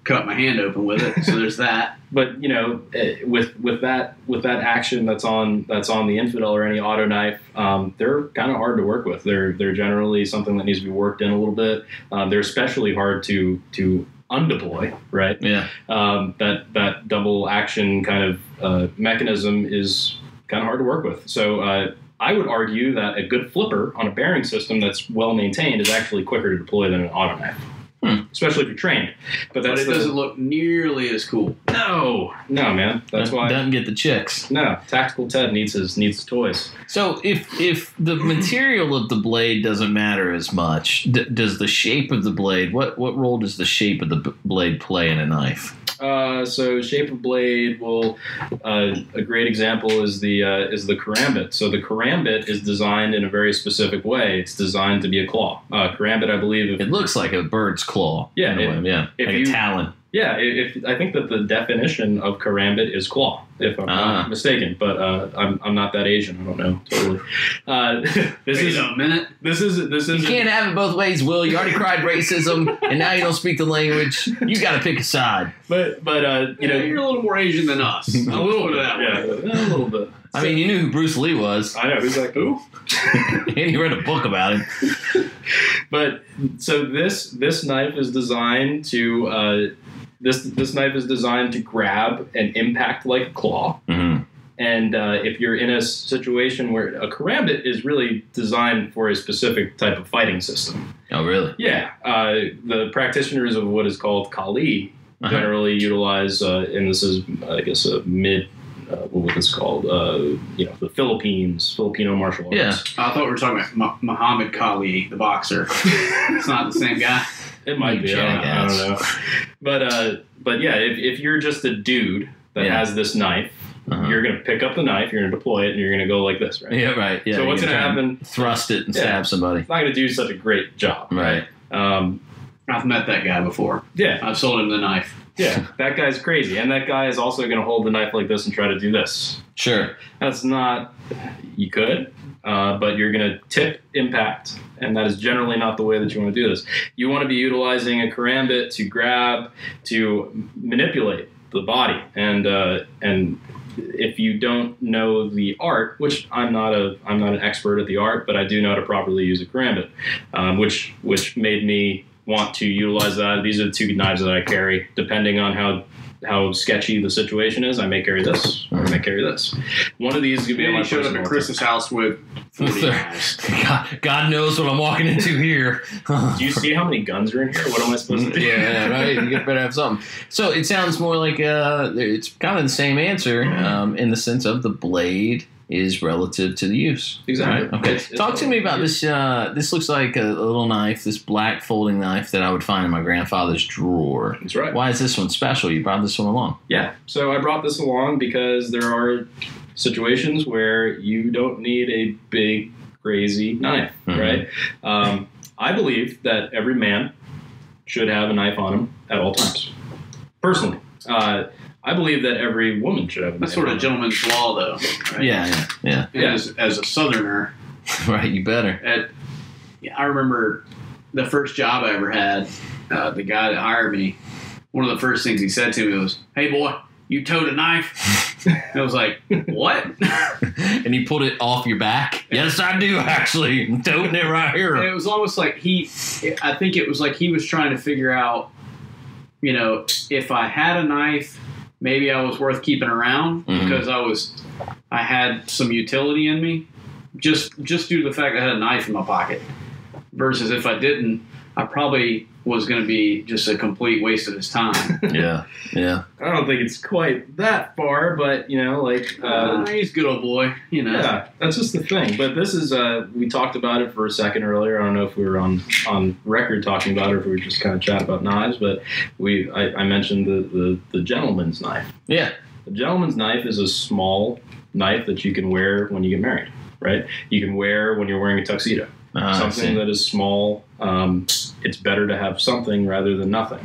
cut my hand open with it. So there's that. But you know, with that action that's on the infidel or any auto knife, they're kind of hard to work with. They're generally something that needs to be worked in a little bit. They're especially hard to undeploy, right? Yeah. That double action kind of mechanism is kind of hard to work with. So I would argue that a good flipper on a bearing system that's well maintained is actually quicker to deploy than an auto knife. Especially if you're trained, but it doesn't look nearly as cool. No, man. That's why doesn't get the chicks. No, Tactical Ted needs his toys. So if the material of the blade doesn't matter as much, does the shape of the blade? What role does the shape of the blade play in a knife? So shape of blade will a great example is the Karambit. So the Karambit is designed in a very specific way. It's designed to be a claw. Karambit, I believe, it looks like a bird's claw. Yeah, like a talon. Yeah, I think that the definition of Karambit is claw, if I'm not mistaken, but I'm not that Asian. I don't know totally. Wait a minute. This is. You can't have it both ways, Will. You already cried racism, and now you don't speak the language. You got to pick a side. But you know, you're a little more Asian than us. A little bit, yeah, a little bit. I mean, you knew who Bruce Lee was. I know. Who's like who? And you read a book about him. But so this knife is designed to. This knife is designed to grab and impact like a claw. Mm-hmm. And if you're in a situation where a Karambit is really designed for a specific type of fighting system. Oh, really? Yeah. The practitioners of what is called Kali generally utilize, and this is, I guess, a mid, what it's called, the Filipino martial arts. Yeah. I thought we were talking about Muhammad Ali, the boxer. It's not the same guy. It might be. I don't know. But yeah, if you're just a dude that has this knife, you're going to pick up the knife, you're going to deploy it, and you're going to go like this, right? Yeah, right. Yeah, so what's going to happen? Thrust it and stab somebody. It's not going to do such a great job. Right. I've met that guy before. Yeah. I've sold him the knife. Yeah, that guy's crazy. And that guy is also going to hold the knife like this and try to do this. Sure. That's not... You could, but you're going to tip impact, and that is generally not the way that you want to do this. You want to be utilizing a Karambit to grab, to manipulate the body. And if you don't know the art, which I'm not an expert at the art, but I do know how to properly use a Karambit, which made me want to utilize that. These are the two knives that I carry. Depending on how sketchy the situation is, I may carry this or I may carry this. One of these is going to be on my showed up at Chris's house with 40 knives. God knows what I'm walking into here. Do you see how many guns are in here? What am I supposed to do? Yeah, right. You better have something. So it sounds more like it's kind of the same answer in the sense of the blade is relative to the use. Exactly. Right? Okay. Talk to me about this. This looks like a little knife, this black folding knife that I would find in my grandfather's drawer. That's right. Why is this one special? You brought this one along. Yeah. So I brought this along because there are situations where you don't need a big, crazy knife, right? I believe that every man should have a knife on him at all times. Personally. I I believe that every woman should have a That's knife. sort of gentleman's law, though. Right? Yeah. As a Southerner, Right, you better. I remember the first job I ever had. The guy that hired me, one of the first things he said to me was, "Hey, boy, you towed a knife?" And I was like, "What?" And he pulled it off your back? Yes, I do, actually. I'm toting it right here. And it was almost like I think it was like he was trying to figure out, if I had a knife, maybe I was worth keeping around because I had some utility in me, just due to the fact I had a knife in my pocket. Versus if I didn't, I probably was going to be just a complete waste of his time. Yeah. I don't think it's quite that far, but he's a good old boy. Yeah, that's just the thing. But this is we talked about it for a second earlier. I don't know if we were on record talking about it, or if we were just kind of chatting about knives. But I mentioned the gentleman's knife. Yeah, the gentleman's knife is a small knife that you can wear when you get married. Right? You can wear when you're wearing a tuxedo. Something that is small. It's better to have something rather than nothing,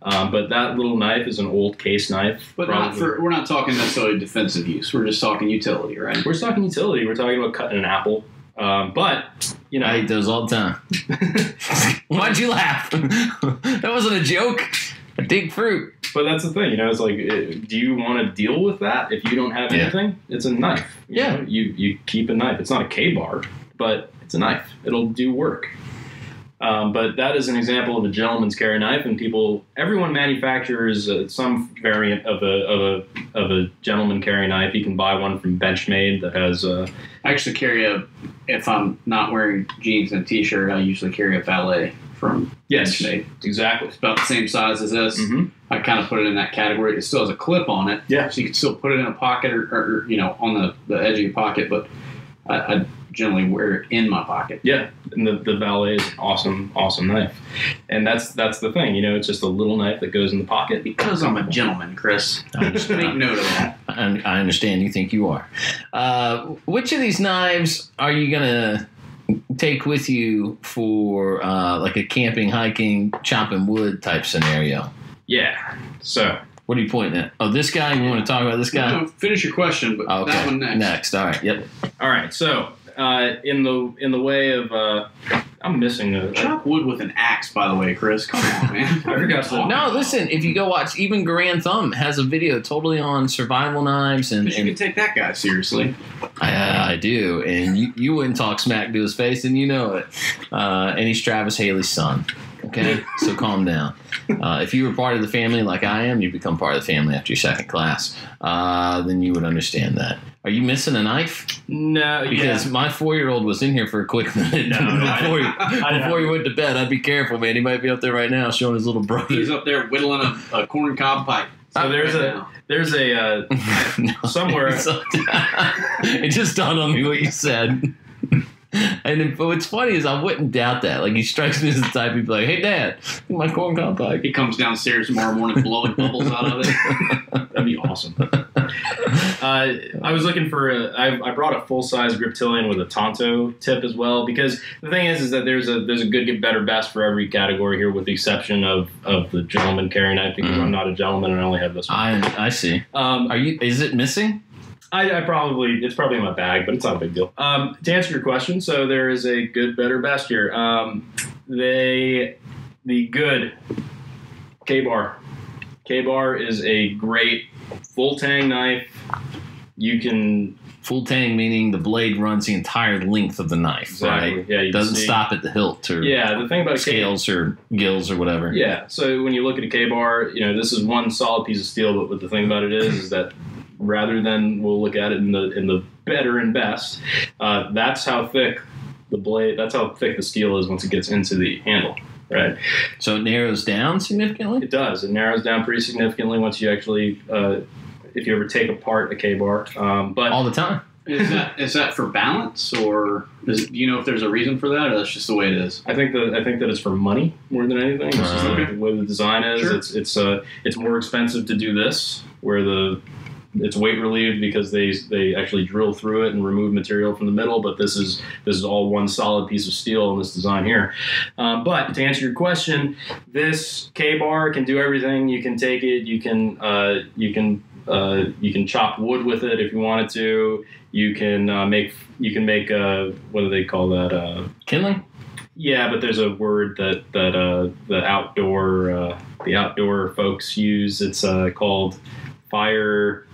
But that little knife is an old case knife. But we're not talking necessarily defensive use. We're just talking utility, right? We're talking utility. We're talking about cutting an apple. But I eat those all the time. Why'd you laugh? That wasn't a joke. I dig fruit. But that's the thing, it's like, do you want to deal with that if you don't have anything? It's a knife. You keep a knife. It's not a Kbar, but it's a knife. It'll do work. But that is an example of a gentleman's carry knife, and everyone manufactures some variant of a gentleman carry knife. You can buy one from Benchmade that has. I actually carry if I'm not wearing jeans and a t-shirt, I usually carry a valet from Benchmade. Exactly. It's about the same size as this. Mm-hmm. I kind of put it in that category. It still has a clip on it, so you can still put it in a pocket or on the edge of your pocket, but I generally wear it in my pocket. Yeah, and the valet is an awesome knife. And that's the thing, it's just a little knife that goes in the pocket. Because I'm a gentleman, Chris. Just make note of that. I understand you think you are. Which of these knives are you going to take with you for like a camping, hiking, chopping wood type scenario? Yeah, so... What are you pointing at? Oh, this guy? You want to talk about this guy? No, finish your question, but that one next. Next, all right, yep. All right, so in the way of I'm missing a chop wood with an axe, by the way, Chris. Come on, man. I forgot to. No, listen. If you go watch, even Garand Thumb has a video totally on survival knives, and you can take that guy seriously. I do, and you wouldn't talk smack to his face, and you know it. And he's Travis Haley's son. Okay, so calm down. If you were part of the family like I am, you become part of the family after your second class. Then you would understand that. Are you missing a knife? No, because my 4-year-old was in here for a quick minute. Before he went to bed, I'd be careful, man. He might be up there right now showing his little brother. He's up there whittling a corn cob pipe. So there's a somewhere. It just dawned on me what you said. And what's funny is I wouldn't doubt that. Like, he strikes me as the type who'd be like, "Hey, Dad, my corn cob pipe." He comes downstairs tomorrow morning blowing bubbles out of it. That'd be awesome. I was looking for I brought a full-size Griptilian with a Tonto tip as well, because the thing is that there's a good, get better, best for every category here, with the exception of the gentleman carry knife, because I'm not a gentleman and I only have this one. I see. Is it missing? It's probably in my bag, but it's not a big deal. To answer your question, so there is a good, better, best here. The good Kbar. Kbar is a great full tang knife. You can full tang meaning the blade runs the entire length of the knife, exactly. Right? Yeah, it doesn't stop at the hilt or the thing about scales or gills or whatever. Yeah. So when you look at a Kbar, this is one solid piece of steel, but the thing about it is that rather than we'll look at it in the better and best, that's how thick the blade, that's how thick the steel is once it gets into the handle, right? So it narrows down significantly? It does. It narrows down pretty significantly once you actually, if you ever take apart a Kbar. But all the time. Is that for balance, or do you know if there's a reason for that, or that's just the way it is? I think that it's for money more than anything. It's just the way the design is. Sure. It's more expensive to do this, where the it's weight relieved because they actually drill through it and remove material from the middle. But this is all one solid piece of steel in this design here. But to answer your question, this Kbar can do everything. You can take it. You can chop wood with it if you wanted to. You can make what do they call that? Kindling. Yeah, but there's a word that the outdoor folks use. It's called fire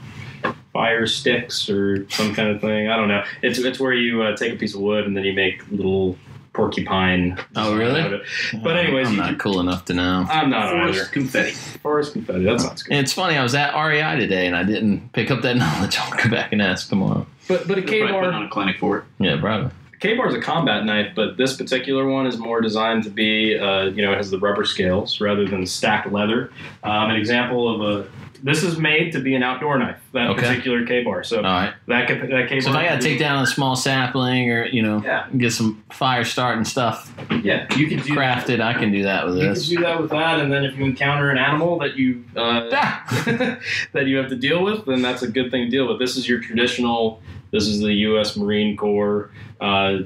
sticks or some kind of thing. I don't know. It's where you take a piece of wood and then you make little porcupine. Oh, really? But anyways, I'm not cool enough to know. I'm not either. Forest confetti. That sounds good. And it's funny. I was at REI today and I didn't pick up that knowledge. I'll go back and ask tomorrow. But a Kbar on a clinic for it. Yeah, probably. Kbar is a combat knife, but this particular one is more designed to be, it has the rubber scales rather than stacked leather. An example of this is made to be an outdoor knife, that particular Kbar. So that Kbar. So if I got to take down a small sapling or, get some fire starting stuff you can do crafted, I can do that with this. You can do that with that, and then if you encounter an animal that you that you have to deal with, then that's a good thing to deal with. This is your traditional, this is the U.S. Marine Corps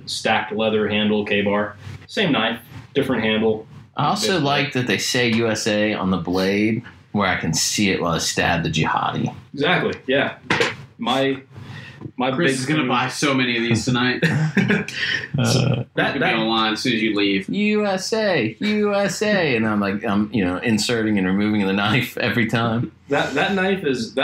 stacked leather handle Kbar. Same knife, different handle. I also like that they say USA on the blade, where I can see it while I stab the jihadi. Exactly. Yeah. My Chris is gonna buy so many of these tonight. That line as soon as you leave. USA, and I'm inserting and removing the knife every time. That knife is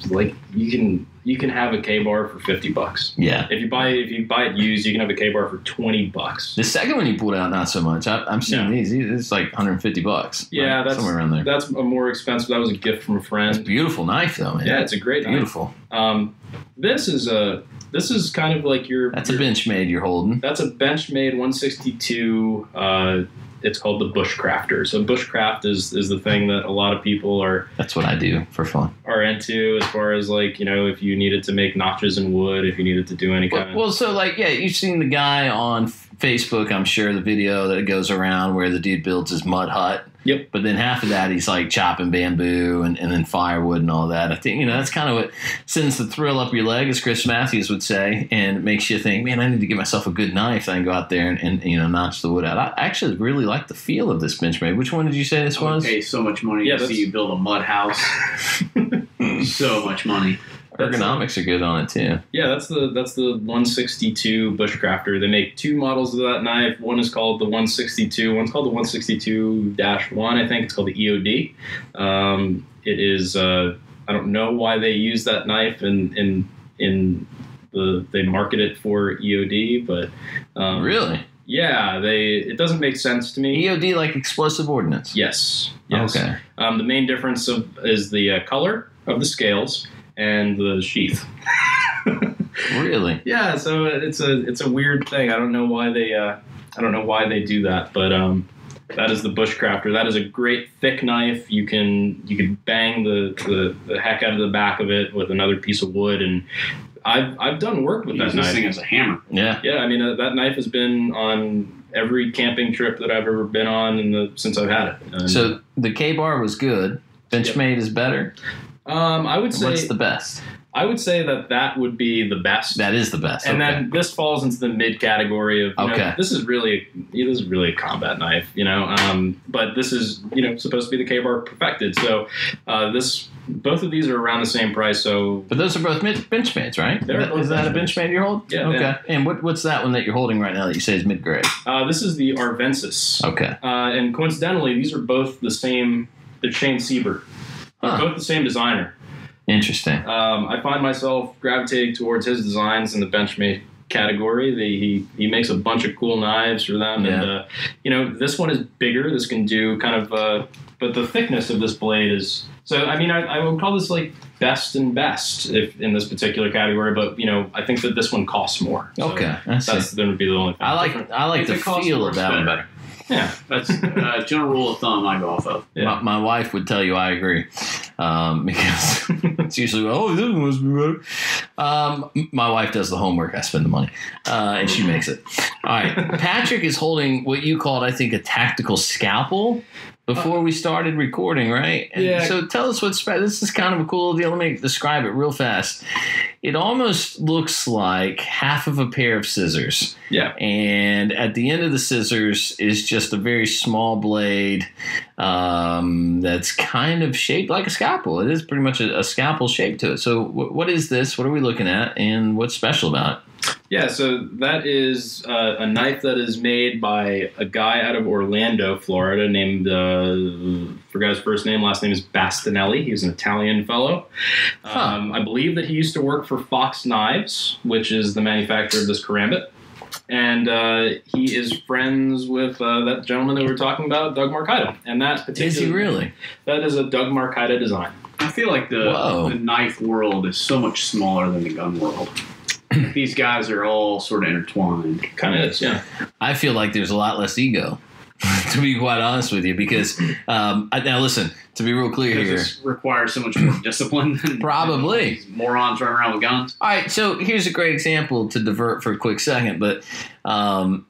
like you can have a Kbar for $50. Yeah. If you buy it used, you can have a Kbar for $20. The second one you pulled out, not so much. I'm seeing these. It's like $150. Yeah, that's somewhere around there. That's a more expensive. That was a gift from a friend. It's a beautiful knife, though, man. Yeah, it's a great beautiful. Knife. This is kind of like your. That's a Benchmade you're holding. That's a Benchmade 162. It's called the Bushcrafter. So Bushcraft is the thing that a lot of people are. That's what I do for fun. Are into as far as like if you needed to make notches in wood, if you needed to do any kind of. Well, so like you've seen the guy on Facebook, I'm sure, the video that goes around where the dude builds his mud hut. Yep. But then half of that he's like chopping bamboo and then firewood and all that. I think, that's kind of what sends the thrill up your leg, as Chris Matthews would say, and makes you think, man, I need to get myself a good knife. I can go out there and notch the wood out. I actually really like the feel of this Benchmade. Which one did you say this was? I pay so much money to see you build a mud house. So much money. Ergonomics are good on it too. Yeah, that's the 162 Bushcrafter. They make two models of that knife. One is called the 162. One's called the 162-1. I think it's called the EOD. It is. I don't know why they use that knife they market it for EOD, but really. Yeah, it doesn't make sense to me. EOD, like explosive ordnance. Yes. Okay. The main difference is the color of the scales and the sheath. Really? Yeah. So it's a weird thing. I don't know why they do that, but that is the Bushcrafter. That is a great thick knife. You can bang the heck out of the back of it with another piece of wood, and I've done work with that knife. This thing as a hammer. Yeah. Yeah. I mean that knife has been on every camping trip that I've ever been on since I've had it. And so the Kbar was good. Benchmade is better. I would say. What's the best? I would say that would be the best. That is the best. And then this falls into the mid category of this is really a combat knife, but this is supposed to be the Kbar perfected. So both of these are around the same price. So, but those are both Benchmades, right? Is that a Benchmade you're holding? Yeah. Okay. Yeah. And what's that one that you're holding right now that you say is mid grade? This is the Arvensis. Okay. And coincidentally, these are both the same. They're Shane Siebert. Both the same designer. Interesting. I find myself gravitating towards his designs in the Benchmade category. He makes a bunch of cool knives for them. Yeah. And, this one is bigger. This can do kind of, but the thickness of this blade is, so, I mean, I would call this like best in this particular category, but, I think that this one costs more. So okay. That's going to be the only thing. I like the feel of that one better. Yeah, that's general rule of thumb I go off of. Yeah. My wife would tell you I agree. because it's usually, oh, this must be better. My wife does the homework. I spend the money, and she makes it. All right. Patrick is holding what you called, I think, a tactical scalpel before we started recording, right? And yeah. So tell us this is kind of a cool deal. Let me describe it real fast. It almost looks like half of a pair of scissors. Yeah. And at the end of the scissors is just a very small blade that's kind of shaped like a scalpel. It is pretty much a scalpel shape to it. So what is this? What are we looking at? And what's special about it? Yeah, so that is a knife that is made by a guy out of Orlando, Florida, named, forgot his first name, last name is Bastinelli. He's an Italian fellow. I believe that he used to work for Fox Knives, which is the manufacturer of this Karambit. And he is friends with that gentleman that we were talking about, Doug Marcaida. And that particular, is he really? That is a Doug Marcaida design. I feel like the knife world is so much smaller than the gun world. These guys are all sort of intertwined. Kind of is, yeah. I feel like there's a lot less ego, to be quite honest with you, because now listen, to be real clear here, this requires so much more discipline than probably these morons running around with guns. All right, so here's a great example to divert for a quick second, but I'm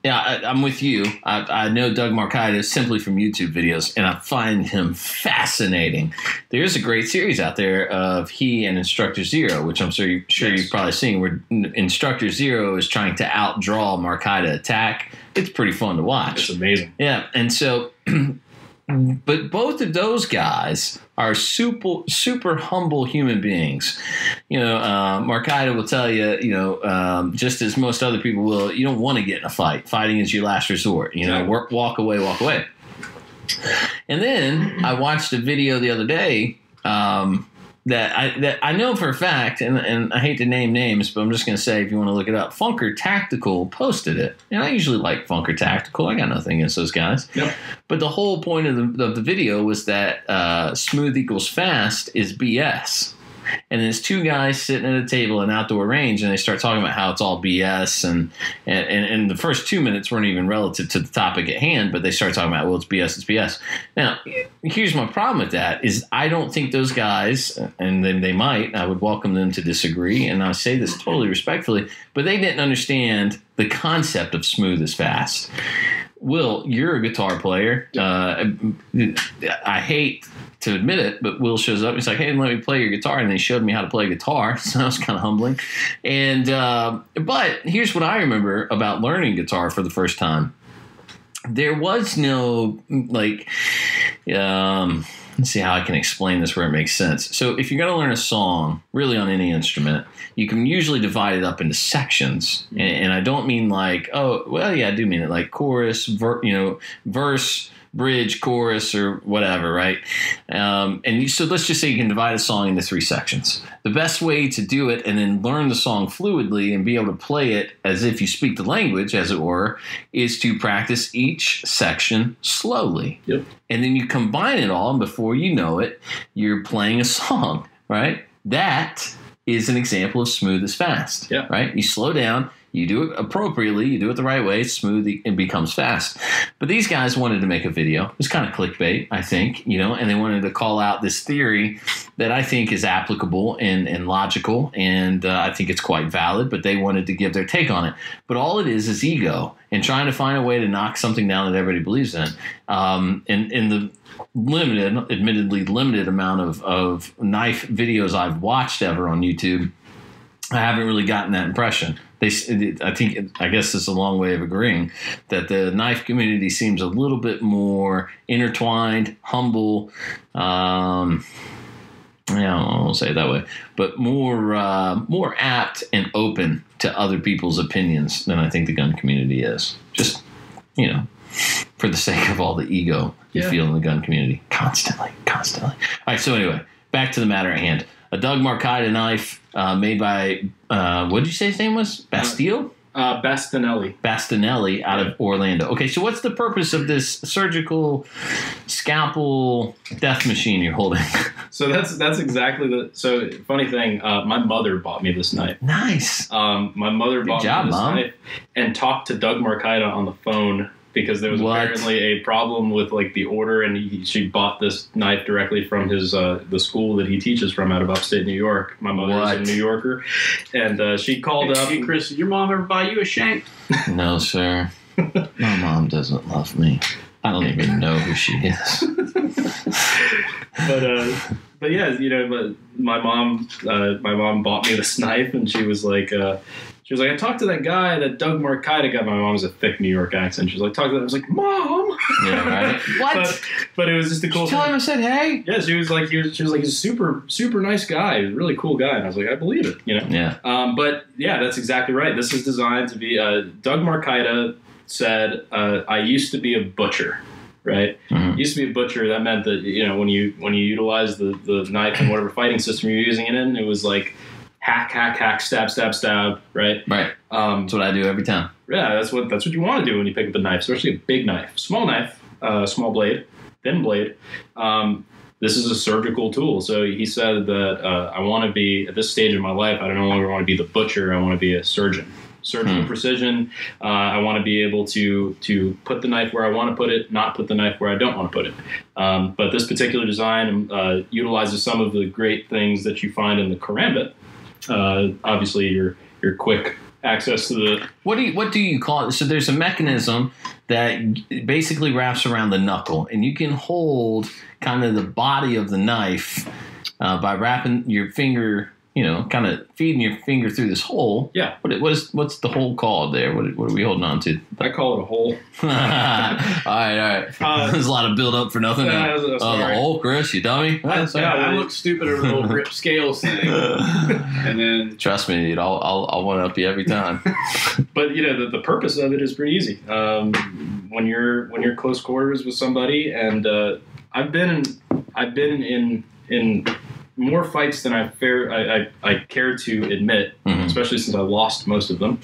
with you. I know Doug Marcaida simply from YouTube videos, and I find him fascinating. There's a great series out there of he and Instructor Zero, which I'm sure you've probably seen, where Instructor Zero is trying to outdraw Marcaida attack. It's pretty fun to watch. It's amazing. Yeah, and so... But both of those guys are super humble human beings. You know, Marcaida will tell you, just as most other people will, you don't want to get in a fight. Fighting is your last resort. You know, walk away. And then I watched a video the other day that I know for a fact, and I hate to name names, but I'm just going to say if you want to look it up, Funker Tactical posted it. And I usually like Funker Tactical. I got nothing against those guys. Yep. But the whole point of the video was that smooth equals fast is BS. And there's two guys sitting at a table in outdoor range, and they start talking about how it's all BS. And the first 2 minutes weren't even relative to the topic at hand, but they start talking about, well, it's BS. Now, here's my problem with that is I don't think those guys, and then they might, I would welcome them to disagree, and I say this totally respectfully, but they didn't understand the concept of smooth is fast. Will, you're a guitar player. I hate to admit it, but Will shows up. He's like, hey, let me play your guitar. And they showed me how to play guitar. So that was kind of humbling. And but here's what I remember about learning guitar for the first time. There was no, let's see how I can explain this where it makes sense. So if you're going to learn a song, really on any instrument, you can usually divide it up into sections. And I don't mean I do mean it like chorus, verse, bridge, chorus, or whatever, right? So let's just say you can divide a song into 3 sections. The best way to do it and then learn the song fluidly and be able to play it as if you speak the language, as it were, is to practice each section slowly. Yep. And then you combine it all, and before you know it, you're playing a song, right? That is an example of smooth is fast, right? You slow down. You do it appropriately. You do it the right way. It's smooth. It becomes fast. But these guys wanted to make a video. It was kind of clickbait, I think, and they wanted to call out this theory that I think is applicable and logical, and I think it's quite valid, but they wanted to give their take on it. But all it is ego and trying to find a way to knock something down that everybody believes in. In the admittedly limited amount of knife videos I've watched ever on YouTube, I haven't really gotten that impression. I guess it's a long way of agreeing that the knife community seems a little bit more intertwined, humble. I won't say it that way, but more apt and open to other people's opinions than I think the gun community is. Just for the sake of all the ego you feel in the gun community constantly. All right. So anyway, back to the matter at hand. A Doug Marcaida knife made by, what did you say his name was? Bastinelli out of Orlando. Okay, so what's the purpose of this surgical scalpel death machine you're holding? So that's exactly so funny thing, my mother bought me this knife. Nice. My mother bought me this knife and talked to Doug Marcaida on the phone because there was apparently a problem with like the order, and she bought this knife directly from his the school that he teaches from out of upstate New York. My mother's a New Yorker, and she called up. Hey, Chris, did your mom ever buy you a shank? No, sir. My mom doesn't love me. I don't even know who she is. But yeah, you know, my mom bought me this knife, and she was like, I talked to that guy, that Doug Marcaida guy. My mom has a thick New York accent. She was like, talk to that. I was like, Mom. Yeah, right. What? But it was just a cool. Tell him I said hey. Yeah, she was like, he's a super super nice guy. He's a really cool guy. And I was like, I believe it. You know. Yeah. But yeah, that's exactly right. This is designed to be. Doug Marcaida said, I used to be a butcher. Right, used to be a butcher. That meant that, you know, when you utilize the knife and whatever fighting system you're using it in, it was like hack, stab, right? Right. That's what I do every time. Yeah, that's what you want to do when you pick up a knife, especially a big knife, small knife, small blade, thin blade. This is a surgical tool. So he said that I want to be, at this stage of my life, I no longer want to be the butcher. I want to be a surgeon. Surgical precision. I want to be able to put the knife where I want to put it, not put the knife where I don't want to put it. But this particular design utilizes some of the great things that you find in the Karambit. Obviously, your quick access to the. What do you call it? So there's a mechanism that basically wraps around the knuckle, and you can hold kind of the body of the knife by wrapping your finger. You know, kind of feeding your finger through this hole. Yeah. What's the hole called there? What are we holding on to? I call it a hole. All right. There's a lot of build up for nothing. The hole, Chris, you dummy. I look stupid over the whole grip scales thing. And then trust me, dude, I'll one up you every time. But you know, the purpose of it is pretty easy. When you're close quarters with somebody, and I've been in more fights than I care to admit, especially since I lost most of them.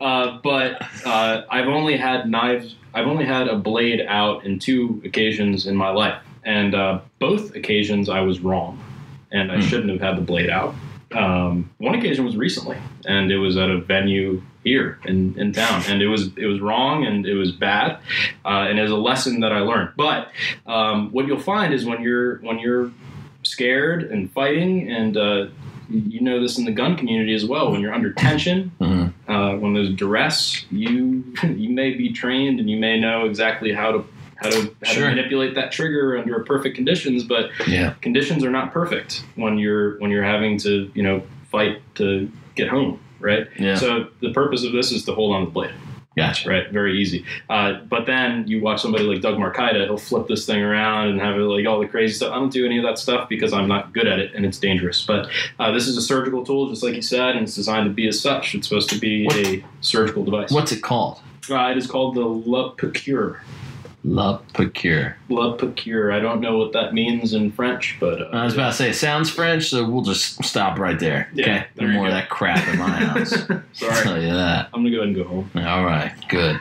But I've only had a blade out in 2 occasions in my life, and both occasions I was wrong, and I shouldn't have had the blade out. One occasion was recently, and it was at a venue here in town, and it was wrong, and it was bad, and it was a lesson that I learned. But what you'll find is when you're scared and fighting, and you know this in the gun community as well, when you're under tension, when there's duress, you may be trained and you may know exactly how to manipulate that trigger under perfect conditions, but conditions are not perfect when you're having to, you know, fight to get home, right? So the purpose of this is to hold on to the blade. Gotcha. Right, very easy. But then you watch somebody like Doug Marcaida, he'll flip this thing around and have like all the crazy stuff. I don't do any of that stuff because I'm not good at it, and it's dangerous. But this is a surgical tool, just like you said, and it's designed to be as such. It's supposed to be a surgical device. What's it called? It is called the Le Piqûre. La Piqûre. La Piqûre. I don't know what that means in French, but... I was about to say, it sounds French, so we'll just stop right there. Yeah, okay? No more of that crap in my house. Sorry. I'll tell you that. I'm going to go ahead and go home. All right, good.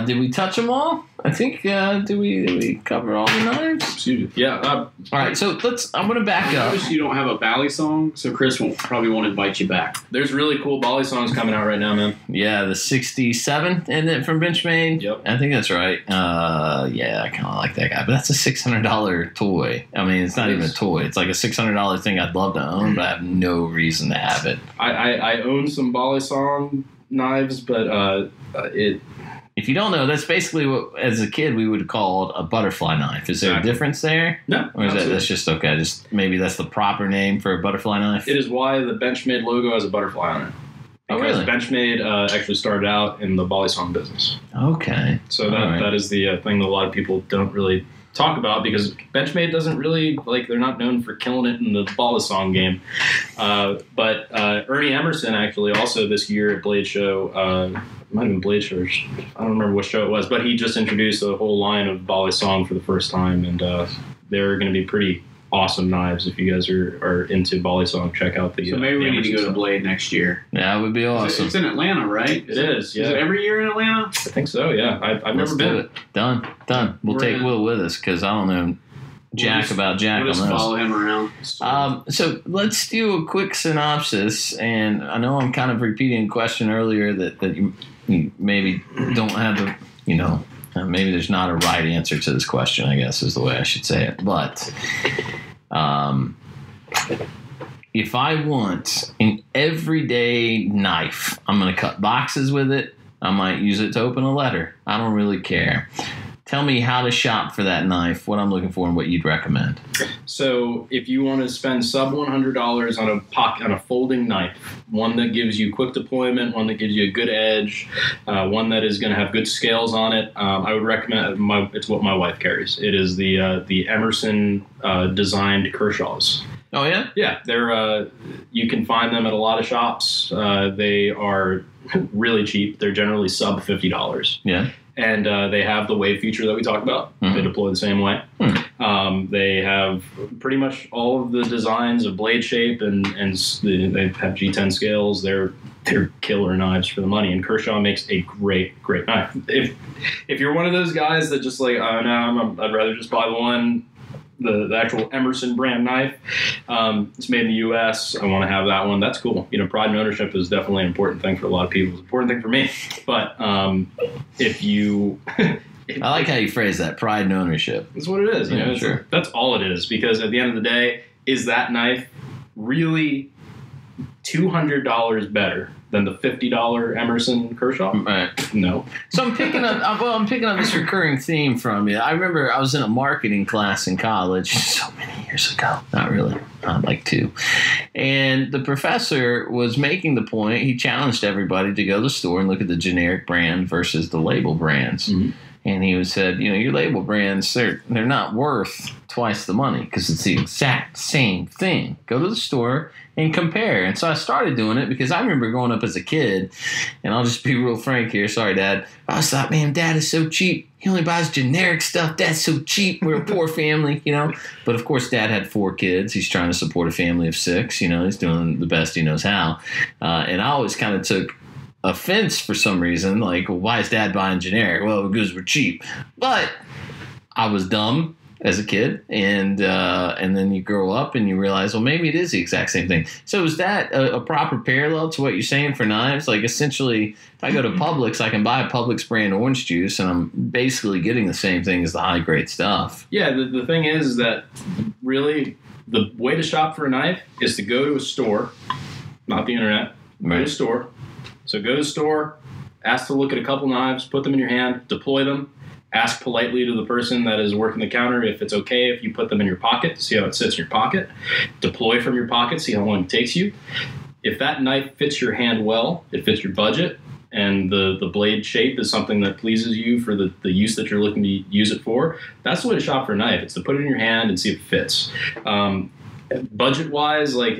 Did we touch them all? I think, did we cover all the knives? Excuse me. Yeah. All right, so I'm going to back up. Notice you don't have a Bally song, so Chris probably won't invite you back. There's really cool Bally songs coming out right now, man. Yeah, the 67, isn't it, from Benchmade? Yep. I think that's right. Yeah, I kind of like that guy, but that's a $600 toy. I mean, it's not even a toy. It's like a $600 thing I'd love to own, but I have no reason to have it. I own some Bally song knives, but if you don't know, that's basically what, as a kid, we would have called a butterfly knife. Is there a difference there? No. Or is that's just okay? Just maybe that's the proper name for a butterfly knife? It is why the Benchmade logo has a butterfly on it. Because Benchmade actually started out in the Bally song business. Okay. So that is the thing that a lot of people don't really talk about, because Benchmade doesn't really, they're not known for killing it in the Bally song game. But Ernie Emerson actually also this year at Blade Show, might have been Blade Show, I don't remember what show it was, but he just introduced a whole line of Bally song for the first time, and they're going to be pretty awesome knives. If you guys are into Bally song, check out the. So maybe we need to go to Blade next year. Yeah, it would be awesome. It's in Atlanta, right? It is. Yeah. Is it every year in Atlanta? I think so. Yeah, I've never been. Done. We'll take Will with us, because I don't know Jack We'll just follow him around. So let's do a quick synopsis, and I know I'm kind of repeating a question earlier that you maybe don't have the maybe there's not a right answer to this question, I guess is the way I should say it. But if I want an everyday knife, I'm going to cut boxes with it. I might use it to open a letter. I don't really care. Tell me how to shop for that knife, what I'm looking for, and what you'd recommend. So if you want to spend sub $100 on a folding knife, one that gives you quick deployment, one that gives you a good edge, one that is going to have good scales on it, I would recommend it's what my wife carries. It is the Emerson designed Kershaws. Oh yeah? Yeah, they're you can find them at a lot of shops. They are really cheap. They're generally sub $50. Yeah. And they have the wave feature that we talked about. Mm-hmm. They deploy the same way. Mm-hmm. They have pretty much all of the designs of blade shape, and they have G10 scales. They're killer knives for the money. And Kershaw makes a great knife. If you're one of those guys that just like, oh no, I'd rather just buy the actual Emerson brand knife. It's made in the U.S. I want to have that one. That's cool. Pride and ownership is definitely an important thing for a lot of people. It's an important thing for me. But if you... I like how you phrase that, pride and ownership. That's what it is. Yeah, sure. That's all it is. Because at the end of the day, is that knife really $200 better than the $50 Emerson Kershaw? Right. No. So I'm picking up this recurring theme from you. I remember I was in a marketing class in college so many years ago. Not really. Like 2. And the professor was making the point, he challenged everybody to go to the store and look at the generic brand versus the label brands. Mm-hmm. And he said, your label brands, they're not worth twice the money because it's the exact same thing. Go to the store and compare. And so I started doing it because I remember growing up as a kid, and I'll just be real frank here. Sorry, Dad. I was like, man, Dad is so cheap. He only buys generic stuff. Dad's so cheap. We're a poor family, But, of course, Dad had 4 kids. He's trying to support a family of 6. He's doing the best he knows how. And I always kind of took offense for some reason, like, well, why is Dad buying generic? Well, because we're cheap. But I was dumb as a kid, and then you grow up and you realize, well, maybe it is the exact same thing. So is that a proper parallel to what you're saying for knives? Like, essentially, if I go to Publix, I can buy a Publix brand orange juice, and I'm basically getting the same thing as the high grade stuff. Yeah, the thing is that really the way to shop for a knife is to go to a store, not the internet. Go to a store. So go to the store, ask to look at a couple knives, put them in your hand, deploy them, ask politely to the person that is working the counter if it's okay if you put them in your pocket to see how it sits in your pocket. Deploy from your pocket, see how long it takes you. If that knife fits your hand well, it fits your budget, and the blade shape is something that pleases you for the use that you're looking to use it for, that's the way to shop for a knife. It's to put it in your hand and see if it fits. Budget-wise, like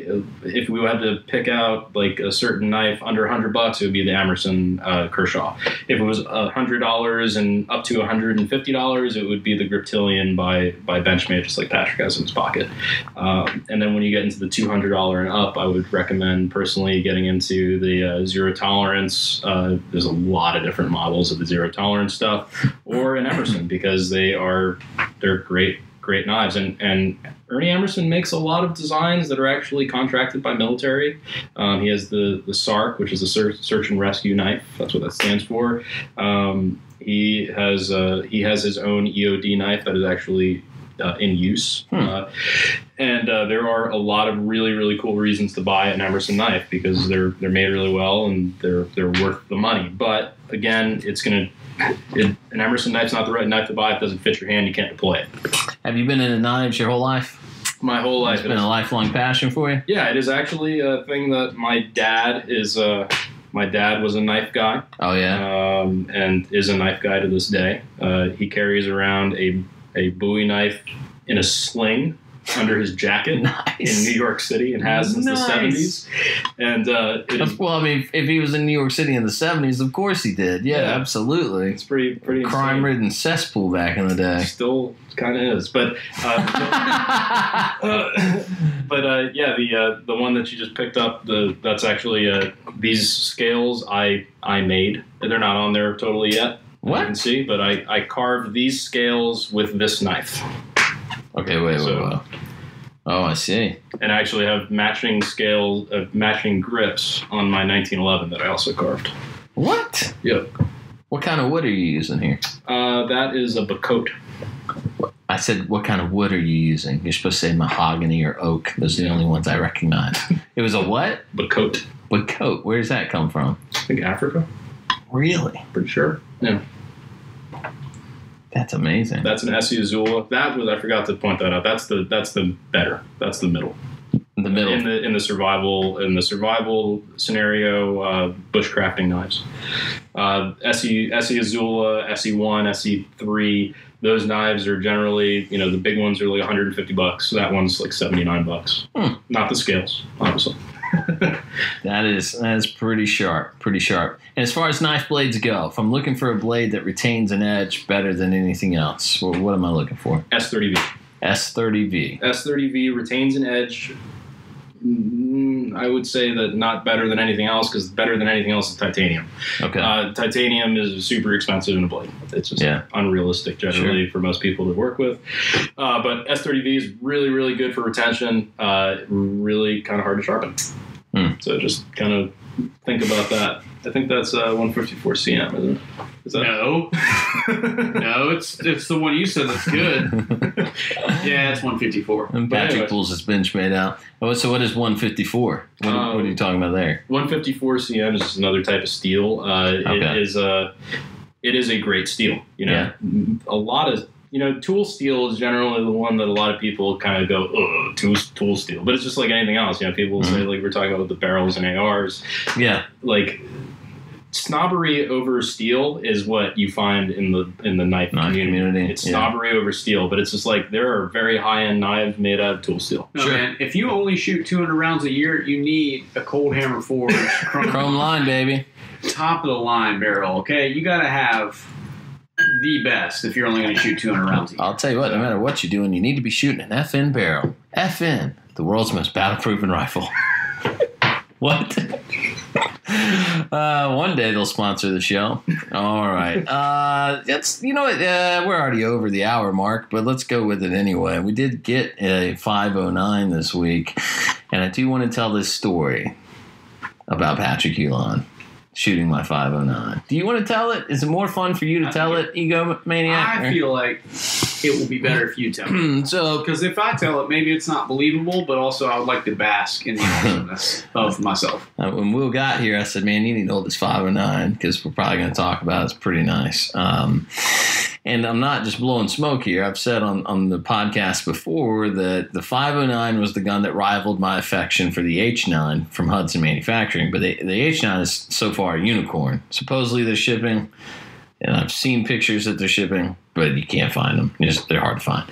if we had to pick out like a certain knife under $100, it would be the Emerson Kershaw. If it was $100 and up to $150, it would be the Griptilian by BenchMate, just like Patrick has in his pocket. And then when you get into the $200 and up, I would recommend personally getting into the zero tolerance. There's a lot of different models of the zero tolerance stuff, or an Emerson, because they're great knives. And Ernie Emerson makes a lot of designs that are actually contracted by military. He has the SARC, which is a search and rescue knife. That's what that stands for. He has his own EOD knife that is actually in use. And there are a lot of really, really cool reasons to buy an Emerson knife because they're made really well and they're worth the money. But again, an Emerson knife's not the right knife to buy. If it doesn't fit your hand, you can't deploy it. Have you been into knives your whole life? My whole life. It's been a lifelong passion for you? Yeah, it is actually a thing that my dad is. My dad was a knife guy. Oh, yeah? And is a knife guy to this day. He carries around a Bowie knife in a sling under his jacket in New York City and has since the 70s. And well, I mean, if he was in New York City in the 70s, of course he did. Yeah, absolutely. It's pretty crime-ridden cesspool back in the day. Still kind of is, but yeah, the one that you just picked up, that's actually these scales I made. They're not on there totally yet. What? You can see, but I carved these scales with this knife. Okay, wait. Oh, I see. And I actually have matching scales, matching grips on my 1911 that I also carved. What? Yep. What kind of wood are you using here? That is a Bacote. I said, what kind of wood are you using? You're supposed to say mahogany or oak. Those are the only ones I recognize. It was a what? Bacote. Bacote. Where does that come from? I think Africa. Really? Pretty sure. Yeah. That's amazing. That's an Essie Azula. That was, I forgot to point that out. That's the better. That's the middle. The middle. In the survival scenario, bushcrafting knives. Essie Azula, Essie 1, Essie 3. Those knives are generally, the big ones are like $150. So that one's like $79. Not the scales, obviously. That is pretty sharp. Pretty sharp. And as far as knife blades go, if I'm looking for a blade that retains an edge better than anything else, what am I looking for? S30V. S30V. S30V retains an edge. I would say that not better than anything else, because better than anything else is titanium. Okay. Titanium is super expensive in a blade. It's just unrealistic generally for most people to work with. But S30V is really, really good for retention. Really kind of hard to sharpen. So just kind of think about that. I think that's 154 cm, isn't it? Is that no, no, it's the one you said that's good. Yeah, it's 154. And Patrick pulls his Benchmade out. Oh, so what is 154? What are you talking about there? 154 cm is just another type of steel. It is a great steel. A lot of tool steel is generally the one that a lot of people kind of go, oh, tool steel. But it's just like anything else. People say, like we're talking about the barrels and ARs. Yeah. Like, snobbery over steel is what you find in the knife community. It's snobbery over steel, but it's just like there are very high-end knives made out of tool steel. No, man, if you only shoot 200 rounds a year, you need a cold hammer forged chrome line, baby. Top of the line barrel, okay? You got to have the best if you're only going to shoot 200 rounds a year. I'll tell you what, no matter what you're doing, you need to be shooting an FN barrel. FN, the world's most battle-proven rifle. What? One day they'll sponsor the show. All right. We're already over the hour mark, but let's go with it anyway. We did get a 509 this week, and I do want to tell this story about Patrick Hulan shooting my 509. Do you want to tell it? Is it more fun for you to tell it, Ego Maniac? I feel like it will be better if you tell it. Because if I tell it, maybe it's not believable, but also I would like to bask in the awesomeness of myself. When Will got here, I said, man, you need to hold this 509 because we're probably going to talk about it. It's pretty nice. And I'm not just blowing smoke here. I've said on the podcast before that the 509 was the gun that rivaled my affection for the H9 from Hudson Manufacturing. But the H9 is so far a unicorn. Supposedly they're shipping, and I've seen pictures that they're shipping, but you can't find them. They're hard to find.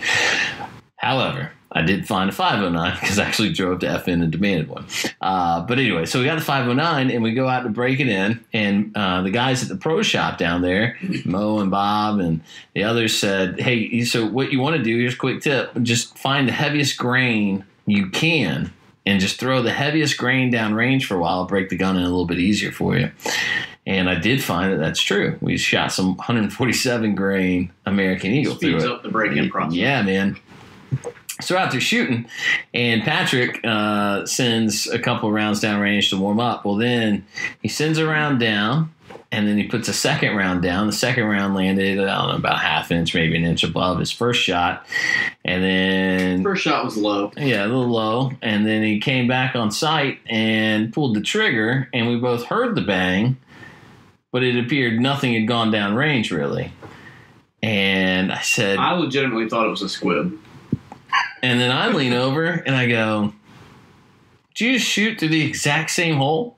However, I did find a 509 because I actually drove to FN and demanded one. But anyway, so we got the 509 and we go out to break it in. And the guys at the pro shop down there, Mo and Bob and the others said, hey, so what you want to do, here's a quick tip, just find the heaviest grain you can and just throw the heaviest grain down range for a while, break the gun in a little bit easier for you. And I did find that that's true. We shot some 147 grain American Eagle through it. Speeds up the break-in process. Yeah, man. So out there shooting, and Patrick sends a couple rounds down range to warm up. Well, then he sends a round down, and then he puts a second round down. The second round landed, I don't know, about half inch, maybe an inch above his first shot. And then... First shot was low. Yeah, a little low. And then he came back on sight and pulled the trigger, and we both heard the bang, but it appeared nothing had gone down range, really. And I said... I legitimately thought it was a squib. And then I lean over and I go, did you just shoot through the exact same hole?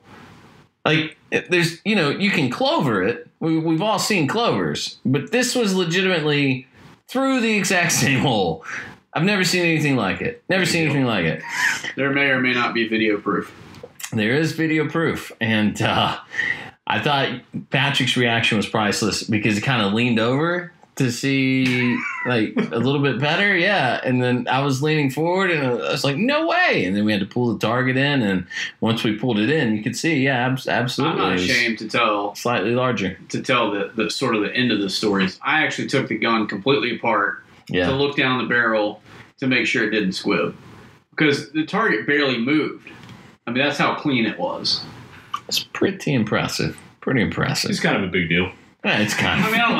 Like, there's, you can clover it. We've all seen clovers. But this was legitimately through the exact same hole. I've never seen anything like it. Never seen anything like it. There may or may not be video proof. There is video proof. And I thought Patrick's reaction was priceless because he kind of leaned over to see like a little bit better. Yeah. And then I was leaning forward and I was like, no way. And then we had to pull the target in. And once we pulled it in, you could see, yeah, absolutely. I'm not ashamed to tell. Slightly larger. To tell the sort of the end of the stories. I actually took the gun completely apart to look down the barrel to make sure it didn't squib. Because the target barely moved. I mean, that's how clean it was. It's pretty impressive. Pretty impressive. It's kind of a big deal. Yeah, it's kind of. I mean, I don't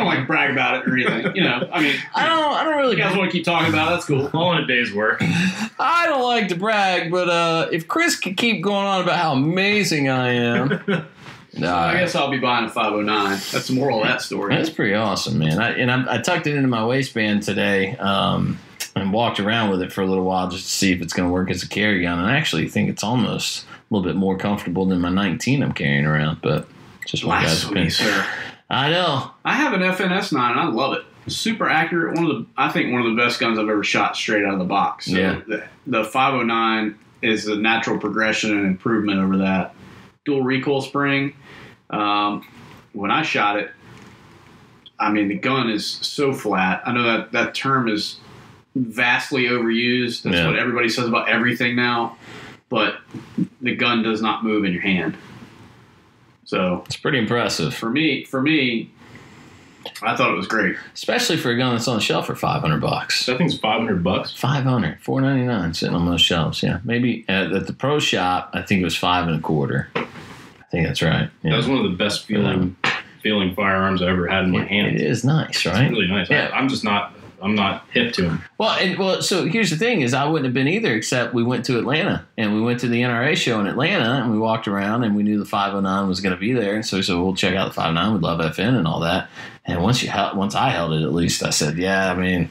like to brag about it or anything. You know, I mean, I don't really. You guys want to keep talking about it? That's cool. All in a day's work. I don't like to brag, but if Chris could keep going on about how amazing I am, I guess I'll be buying a 509. That's the moral of that story. That's pretty awesome, man. I tucked it into my waistband today and walked around with it for a little while just to see if it's going to work as a carry gun. And I actually think it's almost a little bit more comfortable than my 19 I'm carrying around, but just what guys been. Sir. I know. I have an FNS9 and I love it. Super accurate. I think one of the best guns I've ever shot straight out of the box. So yeah. The 509 is a natural progression and improvement over that. Dual recoil spring. When I shot it, I mean, the gun is so flat. I know that term is vastly overused. That's what everybody says about everything now. But the gun does not move in your hand. So it's pretty impressive. For me, I thought it was great, especially for a gun that's on the shelf for $500. That thing's $500. $500, $499 sitting on those shelves. Yeah, maybe at the pro shop, I think it was $525. I think that's right. Yeah. That was one of the best feeling firearms I ever had in my hand. It is nice, right? It's really nice. Yeah. I'm not hip to them. Well, so here's the thing: is I wouldn't have been either, except we went to Atlanta and we went to the NRA show in Atlanta and we walked around and we knew the 509 was going to be there, and so we said we'll check out the 509. We'd love FN and all that. And once I held it, at least I said, yeah, I mean,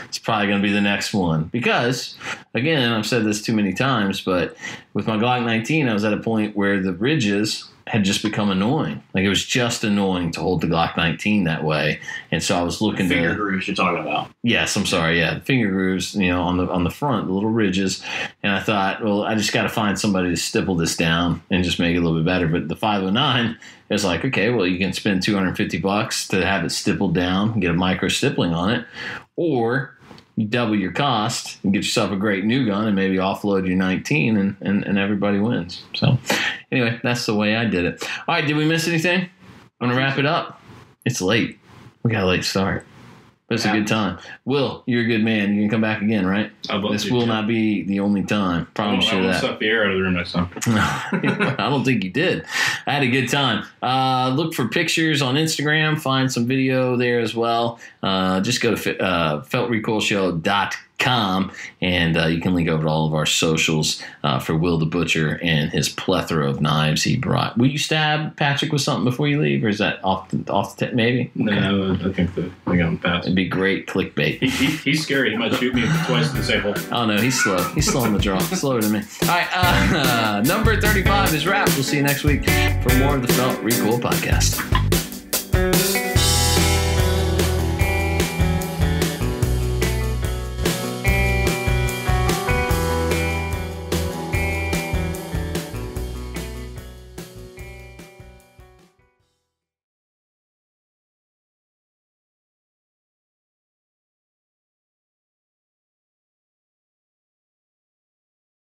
it's probably going to be the next one because, again, I've said this too many times, but with my Glock 19, I was at a point where the ridges had just become annoying. Like, it was just annoying to hold the Glock 19 that way. And so I was looking finger grooves you're talking about. Yes, I'm sorry. Yeah, the finger grooves, on the front, the little ridges. And I thought, well, I just got to find somebody to stipple this down and just make it a little bit better. But the 509 is like, okay, well, you can spend $250 to have it stippled down and get a micro stippling on it, or you double your cost and get yourself a great new gun and maybe offload your 19 and everybody wins. So anyway, that's the way I did it. All right, did we miss anything? Want to wrap it up? It's late. We got a late start. But it's a good time. Will, you're a good man. You can come back again, right? This will not be the only time. Promise you that. I won't suck the air out of the room next time. I don't think you did. I had a good time. Look for pictures on Instagram. Find some video there as well. Just go to feltrecoilshow.com and you can link over to all of our socials for Will the Butcher and his plethora of knives he brought. Will you stab Patrick with something before you leave, or is that off the tip maybe? No, I think I got him passed. It'd be great clickbait. He's scary. He might shoot me twice in the same hole. Oh no, he's slow. He's slow on the draw. Slower than me. All right, number 35 is wrapped. We'll see you next week for more of the Felt Recoil Podcast.